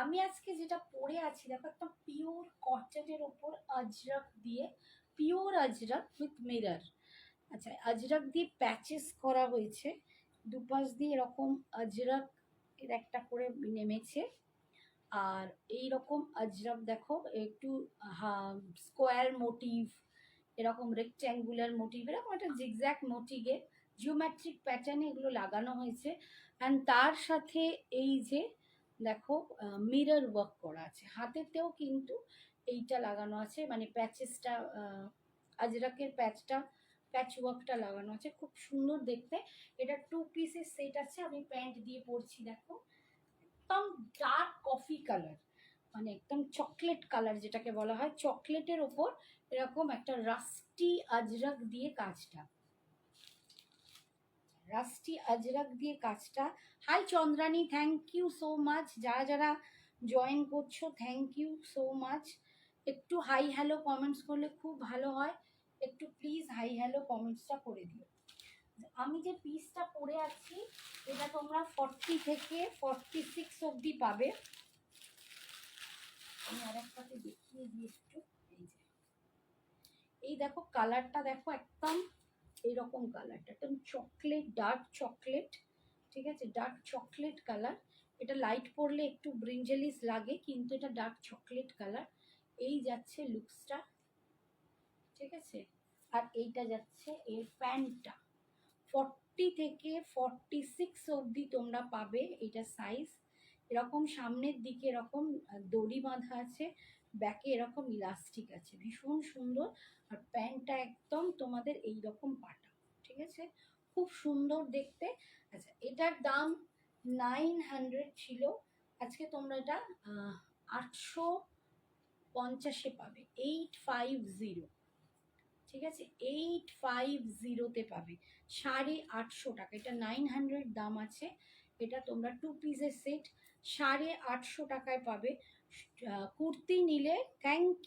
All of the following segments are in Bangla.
আমি আজকে যেটা পরে আছি দেখো, একটা পিওর কটনের ওপর আজরাক দিয়ে, পিওর আজরাক উইথ মিরর। আচ্ছা, আজরাক দিয়ে প্যাচেস করা হয়েছে, দুপাশ দিয়ে এরকম আজরাক এর একটা করে নেমেছে। আর এই রকম আজরাক দেখো একটু স্কোয়ার মোটিভ, এরকম রেক্ট্যাঙ্গুলার মোটিভ, এরকম একটা জিগজ্যাগ মোটিভে জিওমেট্রিক প্যাটার্নে এগুলো লাগানো হয়েছে। অ্যান্ড তার সাথে এই যে দেখো মিরর ওয়ার্ক করা আছে, হাতেতেও কিন্তু এইটা লাগানো আছে, মানে প্যাচেসটা, আজরাকের প্যাচটা, প্যাচ ওয়ার্কটা লাগানো আছে, খুব সুন্দর দেখতে। এটা 2 পিসের সেট আছে, আমি প্যান্ট দিয়ে পরছি দেখো, একদম ডার্ক কফি কালার, মানে একদম চকলেট কালার যেটাকে বলা হয়, চকলেটের ওপর এরকম একটা রাস্টি আজরাক দিয়ে কাজটা, রাস্টি আজরাক দিয়ে কাজটা। Hi Chandrani, thank you so much, যারা যারা জয়েন করছো থ্যাংক ইউ সো মাচ। একটু হাই হ্যালো কমেন্টস করলে খুব ভালো হয়, একটু প্লিজ হাই হ্যালো কমেন্টসটা করে দিও। আমি যে পিসটা পরে আছি এটা তোমরা 40 থেকে 46 অবধি পাবে। আমি আরেকটাতে দেখিয়ে দিই একটু। এই যে এই দেখো কালারটা দেখো, একদম এইরকম কালারটা, একদম চকলেট, ডার্ক চকলেট, ঠিক আছে, ডার্ক চকলেট কালার। এটা লাইট পরলে একটু ব্রিঞ্জেলিস লাগে, কিন্তু এটা ডার্ক চকলেট কালার। এই যাচ্ছে লুকসটা, ঠিক আছে। আর এইটা যাচ্ছে এর প্যান্টটা, 40 থেকে 46 অবধি তোমরা পাবে। এটা সাইজ এরকম, সামনের দিকে এরকম দড়ি বাঁধা আছে, ব্যাকে এরকম ইলাস্টিক আছে, ভীষণ সুন্দর। আর প্যান্টটা একদম তোমাদের এই রকম পাটা, ঠিক আছে, খুব সুন্দর দেখতে। আচ্ছা, এটার দাম 900 ছিল, আজকে তোমরা এটা 850-এ পাবে, 850, ঠিক আছে, 850-তে পাবে, 850 টাকা। এটা 900 দাম আছে, এটা তোমরা 2 পিসের সেট 850 টাকায় পাবে। কুর্তি নিলে, থ্যাংক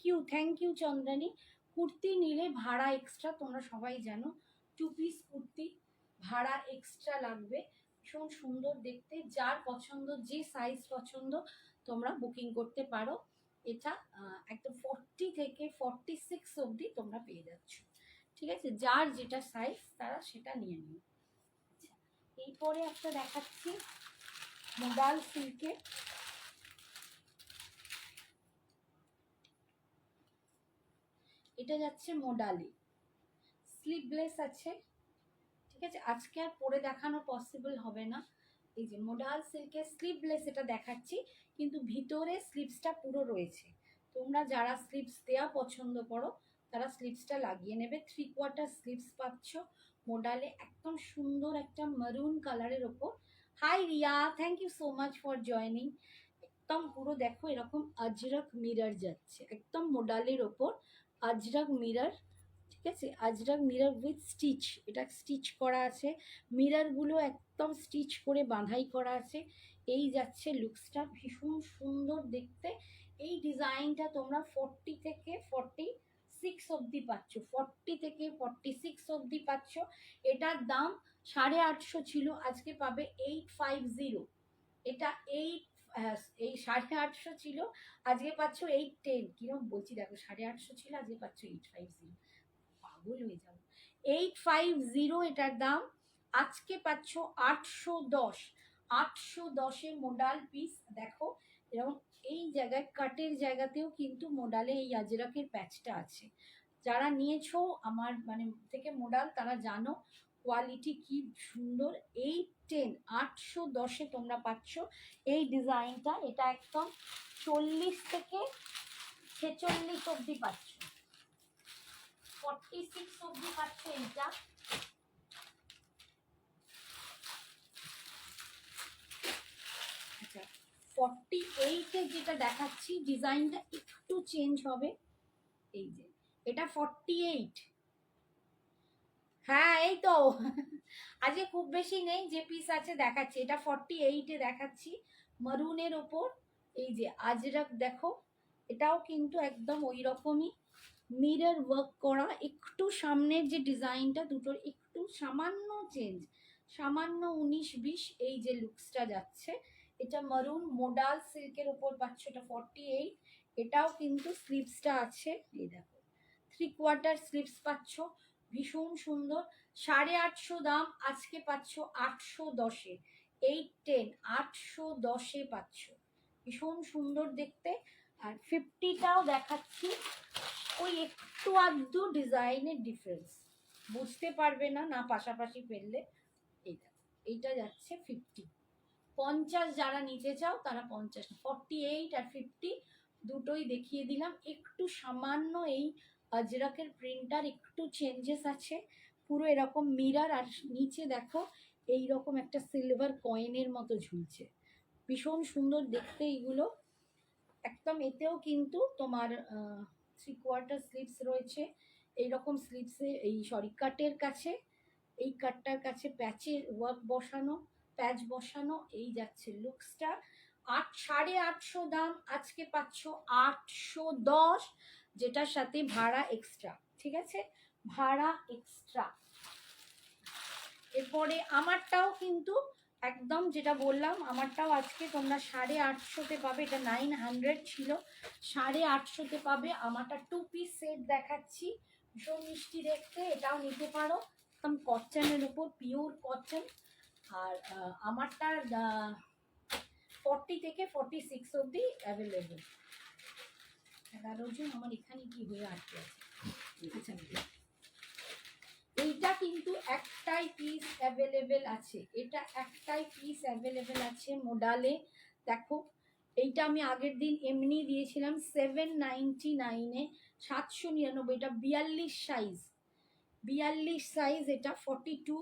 ইউ চন্দ্রানী, কুর্তি নিলে ভাড়া এক্সট্রা, তোমরা সবাই জানো 2 পিস কুর্তি ভাড়া এক্সট্রা লাগবে। ভীষণ সুন্দর দেখতে, যার পছন্দ, যে সাইজ পছন্দ তোমরা বুকিং করতে পারো। এটা একদম 40 থেকে 46 অবধি তোমরা পেয়ে যাচ্ছ, ঠিক আছে, যার যেটা সাইজ তারা সেটা নিয়ে নিও। আচ্ছা, এরপরে একটা দেখাচ্ছি মোডাল সিল্কে, এটা যাচ্ছে মোডালে, স্লিভলেস আছে, ঠিক আছে, আজকে আর পরে দেখানো পসিবল হবে না। এই যে মোডাল সিল্কের স্লিভলেস এটা দেখাচ্ছি, কিন্তু ভিতরে স্লিভসটা পুরো রয়েছে। তোমরা যারা স্লিভস দেওয়া পছন্দ করো তারা স্লিভসটা লাগিয়ে নেবে। 3/4 স্লিভস পাচ্ছ মোডালে, একদম সুন্দর একটা মারুন কালারের ওপর। Hi Riya, thank you so much for joining. একদম পুরো দেখো এরকম আজরক মিরর যাচ্ছে, একদম মোডালের ওপর আজরক মিরর, ঠিক আছে, আজরাক মিরর উইথ স্টিচ, এটা স্টিচ করা আছে, মিররগুলো একদম স্টিচ করে বাঁধাই করা আছে। এই যাচ্ছে লুকসটা, ভীষণ সুন্দর দেখতে। এই ডিজাইনটা তোমরা 40 থেকে 46 অবধি পাচ্ছ, 40 থেকে 46 অবধি পাচ্ছ। এটার দাম 850 ছিল, আজকে পাবে 850। এটা এই 850 ছিল, আজকে পাচ্ছ 810। কিরকম বলছি দেখো, 850 ছিল, আজকে পাচ্ছ 850, পাগল হয়ে যাবো। 850 এটার দাম, আজকে পাচ্ছ 810। 810-এর মোডাল পিস দেখো, এরকম এই জায়গায় কাটের জায়গাতেও কিন্তু মোডালে এই আজরাকের প্যাচটা আছে। যারা নিয়েছো আমার মানে থেকে মোডাল তারা জানো কোয়ালিটি কি সুন্দর। 810, 810-এ তোমরা পাচ্ছ এই ডিজাইনটা। এটা একদম 40 থেকে 46 অবধি পাচ্ছ, 46 অবধি পাচ্ছ এইটা। আচ্ছা, 48-এ যেটা দেখাচ্ছি ডিজাইনটা একটু চেঞ্জ হবে। এই যে এটা 48, হ্যাঁ এই তো আজকে খুব বেশি নেই, যে পিস আছে দেখাচ্ছি। এটা 48-এ দেখাচ্ছি, মারুনের ওপর এই যে আজরাক দেখো, এটাও কিন্তু একদম ওই রকমই মিরর ওয়ার্ক করা, একটু সামনের যে ডিজাইনটা দুটোর একটু সামান্য চেঞ্জ, সামান্য 19-20, এই যে লুকসটা যাচ্ছে এটা মারুন মোডাল সিল্কের উপর পাচ্ছ, এটা 48। এটাও কিন্তু স্লিভসটা আছে, এই দেখো 3/4 স্লিভস পাচ্ছ, ভীষণ সুন্দর। 850 দাম, আজকে পাচ্ছ 810-এ, 810 810-এ পাচ্ছ, ভীষণ সুন্দর দেখতে। আর 50টাও দেখাচ্ছি, ওই একটু আধটু ডিজাইনের ডিফারেন্স, বুঝতে পারবে না না পাশাপাশি ফেললে। এইটা এইটা যাচ্ছে 50। 50 যারা নিতে চাও তারা 50, 48 আর 50 দুটোই দেখিয়ে দিলাম। একটু সামান্য এই আজরাকের প্রিন্টার একটু চেঞ্জেস আছে, পুরো এরকম মিরার, আর নিচে দেখো এই রকম একটা সিলভার কয়েনের মতো ঝুলছে, ভীষণ সুন্দর দেখতে এইগুলো একদম। এতেও কিন্তু তোমার 3/4 স্লিভস রয়েছে, এইরকম স্লিভসে এই সরি কাটের কাছে, এই কাটটার কাছে প্যাচের ওয়ার্ক বসানো, প্যাচ বসানো, এই যাচ্ছে লুকসটা। 850 দাম, আজকে পাচ্ছ 810, যেটার সাথে ভাড়া এক্সট্রা, ঠিক আছে, ভাড়া এক্সট্রা। এরপরে আমারটাও কিন্তু একদম যেটা বললাম, আমারটাও আজকে তোমরা 850-তে পাবে, এটা 900 ছিল, 850-তে পাবে। আমারটা 2 পিস সেট দেখাচ্ছি, ভীষণ মিষ্টি দেখতে, এটাও নিতে পারো, একদম কটনের উপর, পিওর কটন। আর আমারটার 40 থেকে 46 অবধি অ্যাভেলেবেল। 11 জন আমার এখানে কি হয়ে আটকে আছে, আচ্ছা এইটা কিন্তু একটাই পিস অ্যাভেলেবেল আছে, এটা একটাই পিস অ্যাভেলেবেল আছে মোডালে। দেখো এইটা আমি আগের দিন এমনি দিয়েছিলাম 799-এ, 799, এটা 42 সাইজ, 42 সাইজ, এটা 42।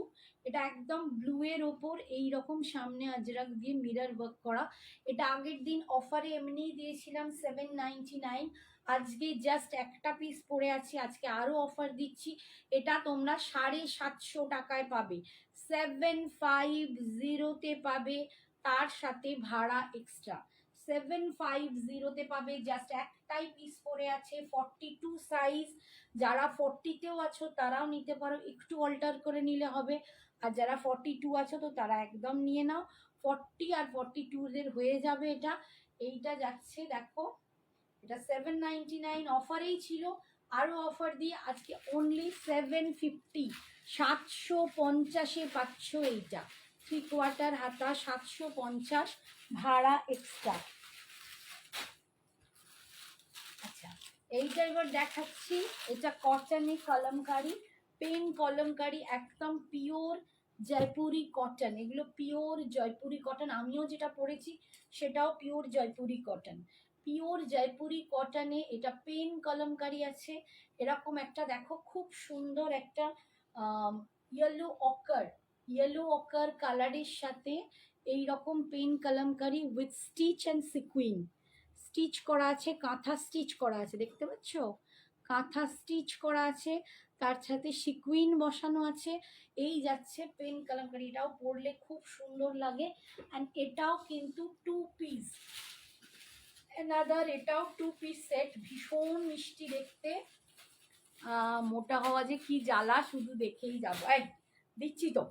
এটা একদম ব্লু এর ওপর এইরকম সামনে আজরাক দিয়ে মিরর ওয়ার্ক করা, এটা আগের দিন অফারে এমনি দিয়েছিলাম 799, আজকে জাস্ট একটা পিস পড়ে আছে, আজকে আরো অফার দিচ্ছি, এটা তোমরা 750 টাকায় পাবে, 750-তে পাবে, তার সাথে ভাড়া এক্সট্রা। 750-তে পাবে, জাস্ট একটাই পিস পড়ে আছে, 42 সাইজ। যারা 40-তেও আছো তারাও নিতে পারো, একটু অল্টার করে নিলে হবে, আর যারা 42 আছো তো তারা একদম নিয়ে নাও, 40 আর 42-দের হয়ে যাবে এটা। এইটা যাচ্ছে দেখো, এটা 799 অফারেই ছিল, আরো অফার দিয়ে আজকে অনলি 750, 750-এ পাচ্ছ এইটা, 3/4 হাতা, 750, ভাড়া এক্সট্রা। আচ্ছা এইটা এবার দেখাচ্ছি, এটা কটনে কলমকারি, পেন কলমকারি, একদম পিওর জয়পুরি কটন, এগুলো পিওর জয়পুরি কটন, আমিও যেটা পরেছি সেটাও pure Jaipuri cotton, pure Jaipuri কটনে এটা পেন কলমকারি আছে। এরকম একটা দেখো খুব সুন্দর একটা ইয়েলো অকার কালারের সাথে এইরকম pen kalamkari with stitch and sequin, stitch করা আছে, কাঁথা স্টিচ করা আছে, দেখতে পাচ্ছ কাঁথা স্টিচ করা আছে, তার সাথে সিকুইন বসানো আছে, এই যাচ্ছে পেন কলমকারি, এটাও পরলে খুব সুন্দর লাগে। অ্যান্ড এটাও কিন্তু 2 পিস, এটাও 2 পিস সেট, ভীষণ মিষ্টি দেখতে। মোটা হওয়া যে কি জ্বালা, শুধু দেখেই যাবো। এই দিচ্ছি তো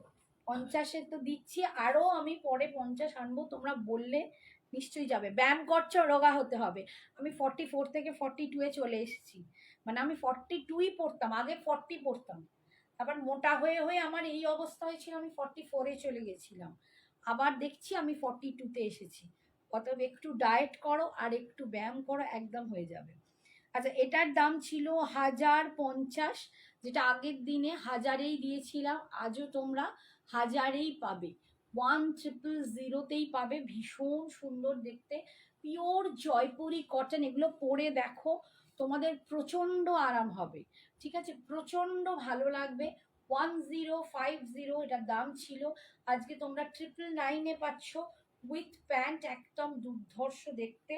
50-এর তো দিচ্ছি, আরো আমি পরে 50 আনবো, তোমরা বললে নিশ্চয়ই যাবে। ব্যায়াম করছো, রোগা হতে হবে। আমি 44 থেকে 42-এ চলে এসেছি, মানে আমি 42-ই পড়তাম, আগে 40 পড়তাম, আবার মোটা হয়ে হয়ে আমার এই অবস্থা হয়েছিল, আমি 44-এ চলে গেছিলাম, আবার দেখছি আমি 42-তে এসেছি। অতএব একটু ডায়েট করো আর একটু ব্যায়াম করো, একদম হয়ে যাবে। আচ্ছা এটার দাম ছিল 1050, যেটা আগের দিনে 1000-এই দিয়েছিলাম, আজও তোমরা 1000-এই পাবে, 1000-তেই পাবে, ভীষণ সুন্দর দেখতে, পিওর জয়পুরি কটন, এগুলো পরে দেখো তোমাদের প্রচন্ড আরাম হবে, ঠিক আছে, প্রচন্ড ভালো লাগবে। 1050 এটার দাম ছিল, আজকে তোমরা 999-এ পাচ্ছ উইথ প্যান্ট, একদম দুর্ধর্ষ দেখতে।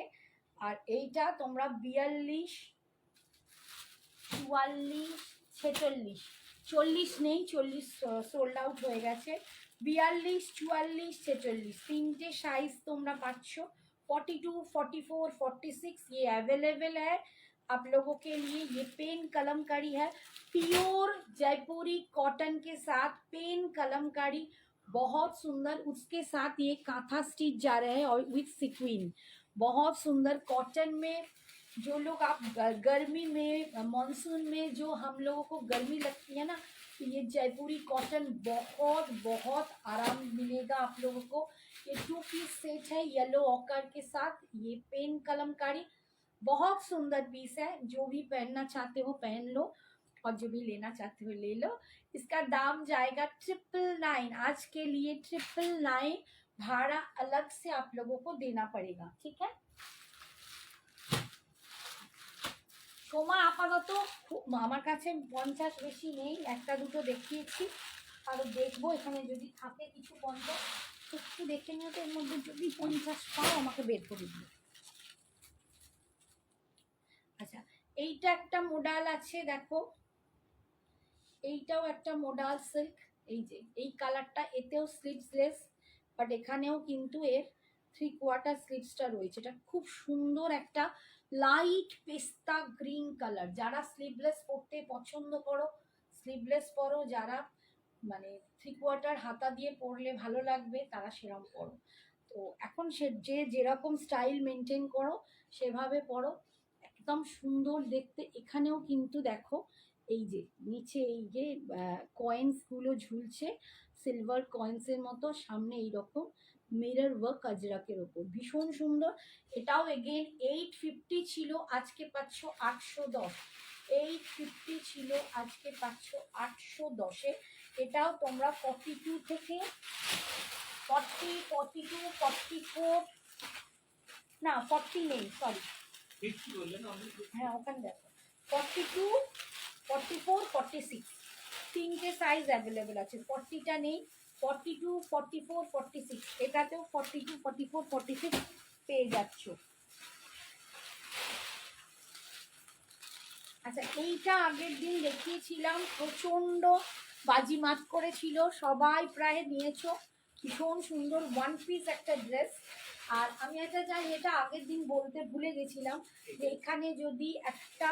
আর এইটা তোমরা 42, 44, 46, 40 নেই, 40 সোল্ড আউট হয়ে গেছে, 42, 44, 46 তিনটে साइज তোমরা পাচ্ছ। 42, 44, 46 ये अवेलेबल है आप लोगों के लिए। ये पेन कलमकारी है, प्योर जयपुरी कॉटन के साथ पेन कलमकारी, बहुत सुंदर। उसके साथ ये कांथा स्टिच जा रहे हैं और विथ सीक्वेंस, बहुत सुंदर। कॉटन में जो लोग आप गर्मी में मानसून में जो हम लोगों को गर्मी लगती है ना, तो ये जयपुरी कॉटन बहुत बहुत आराम मिलेगा आप लोगों को। ये 2 पीस सेट है येलो ऑकर के साथ, ये पेन कलमकारी, बहुत सुंदर पीस है। जो भी पहनना चाहते हो पहन लो और जो भी लेना चाहते हो ले लो। इसका दाम जाएगा 999, आज के लिए 999। भाड़ा अलग से आप लोगों को देना पड़ेगा, ठीक है। সোমা আপাতত আমার কাছে 50 বেশি নেই, একটা দুটো দেখিয়েছি, আরো দেখবো এখানে যদি থাকে কিছু 50, একটু দেখে নিও তো, এর মধ্যে যদি 50 পাও আমাকে বের করে দিও। আচ্ছা, এইটা একটা মডেল আছে দেখো, এইটাও একটা মডাল সিল্ক, এই যে এই কালারটা, এতেও স্লিভসলেস, বাট এখানেও কিন্তু এর 3/4 স্লিভসটা রয়েছে। এটা খুব সুন্দর একটা লাইট পেস্তা গ্রিন কালার। যারা স্লিভলেস পরতে পছন্দ করো স্লিভলেস পরো, যারা মানে 3/4 হাতা দিয়ে পরলে ভালো লাগবে তারা সেরকম পরো। তো এখন সে যে যেরকম স্টাইল মেনটেন করো সেভাবে পরো, একদম সুন্দর দেখতে। এখানেও কিন্তু দেখো এই যে নিচে এই যে কয়েন্স গুলো ঝুলছে, সিলভার কয়েন্সের মতো, সামনে এইরকম মিরর ওয়ার্ক আজরাকের ওপর, ভীষণ সুন্দর। এটাও এগেন 850 ছিল, আজকে পাচ্ছ 810। 850 ছিল, আজকে পাচ্ছ 810-এ। এটাও তোমরা 42 থেকে 40, 42, 44, না 40 নেই, সরি, হ্যাঁ ওখানে দেখো 42, 44, 46 তিনটে সাইজ অ্যাভেলেবেল আছে। 40টা নেই, 42, 44, 46, এটাতেও 42, 44, 46 পেয়ে যাচ্ছ। আচ্ছা, এইটা আগের দিন দেখিয়েছিলাম, প্রচন্ড বাজিমাত করেছিল, সবাই প্রায় নিয়েছো, ভীষণ সুন্দর ওয়ান পিস একটা ড্রেস। আর আমি একটা জানি, এটা আগের দিন বলতে ভুলে গেছিলাম, যে এখানে যদি একটা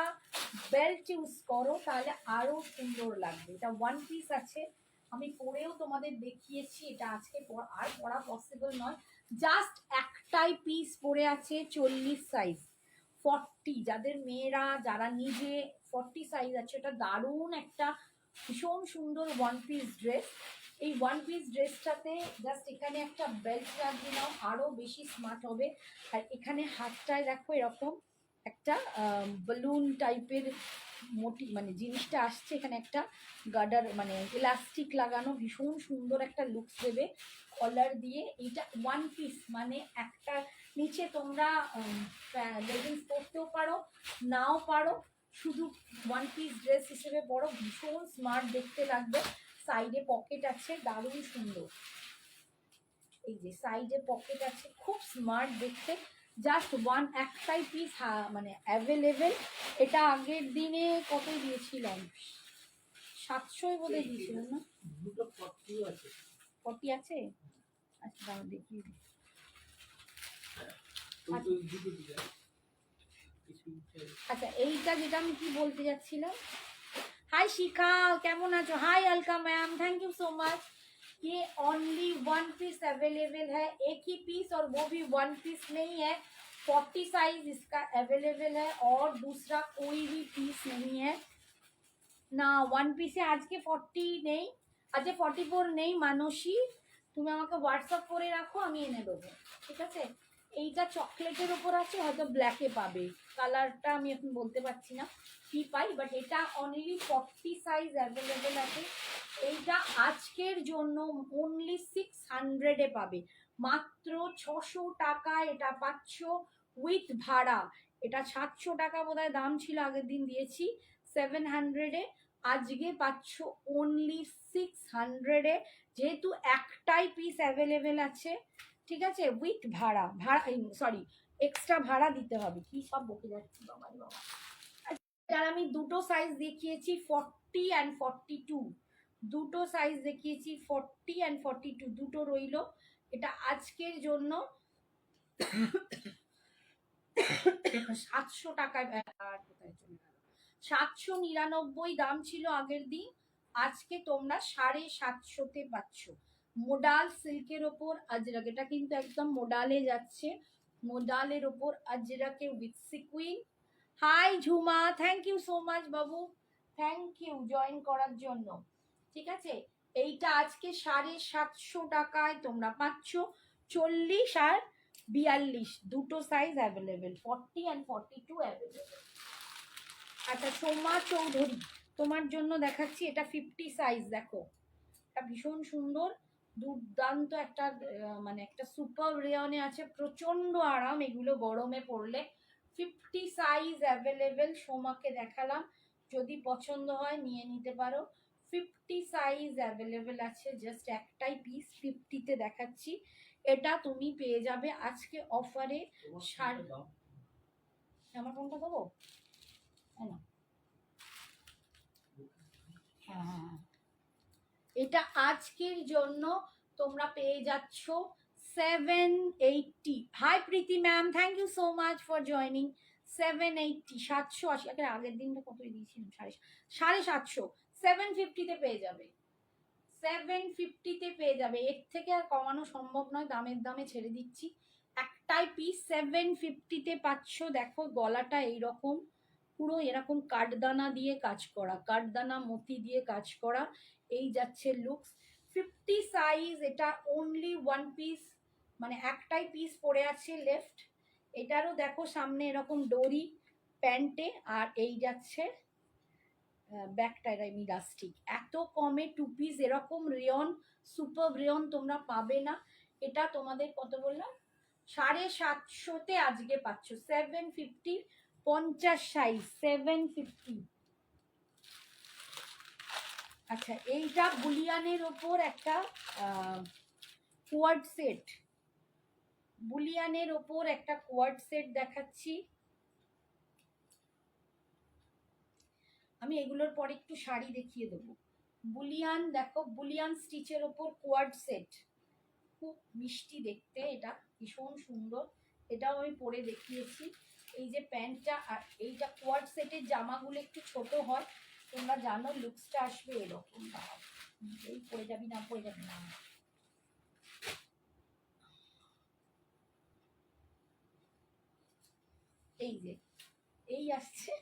বেল্ট ইউজ করো তাহলে আরো সুন্দর লাগবে। এটা ওয়ান পিস আছে, আমি পরেও তোমাদের দেখিয়েছি, এটা আজকে আর পরা পসিবল নয়। জাস্ট একটাই পিস পরে আছে 40 সাইজ, 40, যাদের মেয়েরা যারা নিজে 40 সাইজ আছে, এটা দারুণ একটা ভীষণ সুন্দর ওয়ান পিস ড্রেস। এই ওয়ান পিস ড্রেসটাতে জাস্ট এখানে একটা বেল্ট লাগিয়ে নাও, আরো বেশি স্মার্ট হবে। আর এখানে হাতটায় দেখো এরকম একটা বেলুন টাইপের মোটি মানে জিনিসটা আসছে, এখানে একটা গার্ডার মানে ইলাস্টিক লাগানো, ভীষণ সুন্দর একটা লুকস দেবে কলার দিয়ে। এইটা ওয়ান পিস মানে একটা, নিচে তোমরা লেগিংস পরতেও পারো, নাও পারো, শুধু ওয়ান পিস ড্রেস হিসেবে পরো, ভীষণ স্মার্ট দেখতে লাগবে। সাইডে পকেট আছে, দারুণ সুন্দর, এই যে সাইডে পকেট আছে, খুব স্মার্ট দেখতে। জাস্ট একটাই পিস মানে অ্যাভেলেবেল। এটা আগের দিনে কত দিয়েছিলাম, 700 বোধহয় দিয়েছিলাম না, 40 আছে। আচ্ছা দাঁড়াও দেখি, আচ্ছা এইটা যেটা আমি কি বলতে যাচ্ছিলাম। हाय शिखा, কেমন আছো? Hi Alka ma'am, thank you so much. ये ओनली वन पीस अवेलेबल है, एक ही पीस, और वो भी वन पीस नहीं है, 40 साइज इसका अवेलेबल है, और दूसरा कोई भी पीस नहीं है না। ওয়ান পিসে আজকে 40 নেই, আজকে 44 নেই। মানসী, তুমি আমাকে হোয়াটসঅ্যাপ করে রাখো, আমি এনে দেবো, ঠিক আছে। এইটা চকলেটের ওপর আছে, হয়তো ব্ল্যাকে পাবে, কালারটা আমি এখন বলতে পারছি না কি পাই, বাট এটা অনলি 40 সাইজ অ্যাভেলেবেল আছে। এইটা আজকের জন্য অনলি 600-এ পাবে, মাত্র 600 টাকা এটা পাচ্ছ উইথ ভাড়া। এটা 700 টাকা বোধহয় দাম ছিল, আগের দিন দিয়েছি 700-এ, আজকে পাচ্ছ অনলি 600-এ, যেহেতু একটাই পিস অ্যাভেলেবেল আছে, ঠিক আছে, উইথ ভাড়া। সরি, এক্সট্রা ভাড়া দিতে হবে। কি সব বকে যাচ্ছি বাবা বাবা। আর আমি দুটো সাইজ দেখিয়েছি, 40 অ্যান্ড 42, দুটো সাইজ দেখিয়েছি, 40 অ্যান্ড 42 দুটো রইল। এটা আজকের জন্য 700 টাকায়, কোথায় চলে গেল, 799 দাম ছিল আগের দিন, আজকে তোমরা 750-তে পাচ্ছ, মোডাল সিল্কের ওপর আজরাক, এটা কিন্তু একদম মোডালে যাচ্ছে, মোডালের ওপর আজরাকে with sequin. Hi Jhuma, thank you so much বাবু, থ্যাংক ইউ জয়েন করার জন্য। ঠিক আছে, এইটা আজকে 750 টাকায় তোমরা পাচ্ছ। 40 আর 42 দুটো সাইজ অ্যাভেলেবেল, 40 অ্যান্ড 42 অ্যাভেলেবেল। আচ্ছা সোমা চৌধুরী, তোমার জন্য দেখাচ্ছি, এটা 50 সাইজ। দেখো এটা ভীষণ সুন্দর, দুর্দান্ত একটা মানে একটা সুপার রেয়নে আছে, প্রচন্ড আরাম এগুলো গরমে পরলে। 50 সাইজ অ্যাভেলেবেল, সোমাকে দেখালাম, যদি পছন্দ হয় নিয়ে নিতে পারো। 50 সাইজ অ্যাভেলেবেল আছে, জাস্ট একটাই পিস 50-তে দেখাচ্ছি। এটা তুমি পেয়ে যাবে আজকে অফারে। আমার কোনটা দেবো? হ্যাঁ, হ্যাঁ, এটা আজকের জন্য তোমরা পেয়ে যাচ্ছ 780। Hi Preeti ma'am, thank you so much for joining. 780, 780। আগের দিনটা কত দিয়েছিলাম? 750। 750-তে পেয়ে যাবে, 750-তে পেয়ে যাবে। এর থেকে আর কমানো সম্ভব নয়, দামের দামে ছেড়ে দিচ্ছি। একটাই পিস 750-তে পাচ্ছ। দেখো গলাটা এইরকম, পুরো এরকম কাঠদানা দিয়ে কাজ করা, কাঠদানা মতি দিয়ে কাজ করা, এই যাচ্ছে লুকস। 50 সাইজ, এটা অনলি ওয়ান পিস, মানে একটাই পিস পড়ে আছে লেফট। এটারও দেখো সামনে এরকম ডোরি প্যান্টে, আর এই যাচ্ছে ব্যাকটা ইলাস্টিক। এত কমে টু পিস এরকম রেয়ন, সুপার রেয়ন তোমরা পাবে না। এটা তোমাদের কত বললাম? 750-তে আজকে পাচ্ছ। 750, 50 সাইজ 750। আচ্ছা এইটা বুলিয়ানের ওপর একটা কোয়ার্ড সেট, বুলিয়ানের ওপর একটা কোয়ার্ড সেট দেখাচ্ছি আমি। এগুলোর পরে একটু শাড়ি দেখিয়ে দেবো। বুলিয়ান দেখো, বুলিয়ান স্টিচের ওপর কোয়ার্ড সেট, খুব মিষ্টি দেখতে, এটা ভীষণ সুন্দর। এটাও আমি পরে দেখিয়েছি। এই যে প্যান্টটা, আর এইটা কোয়ার্ড সেটের জামাগুলো একটু ছোট হয়, তোমরা জানো লুকসটা আসবে এরকম। এই পরে যাবি না, পরে যাবি না। এই যে এই আসছে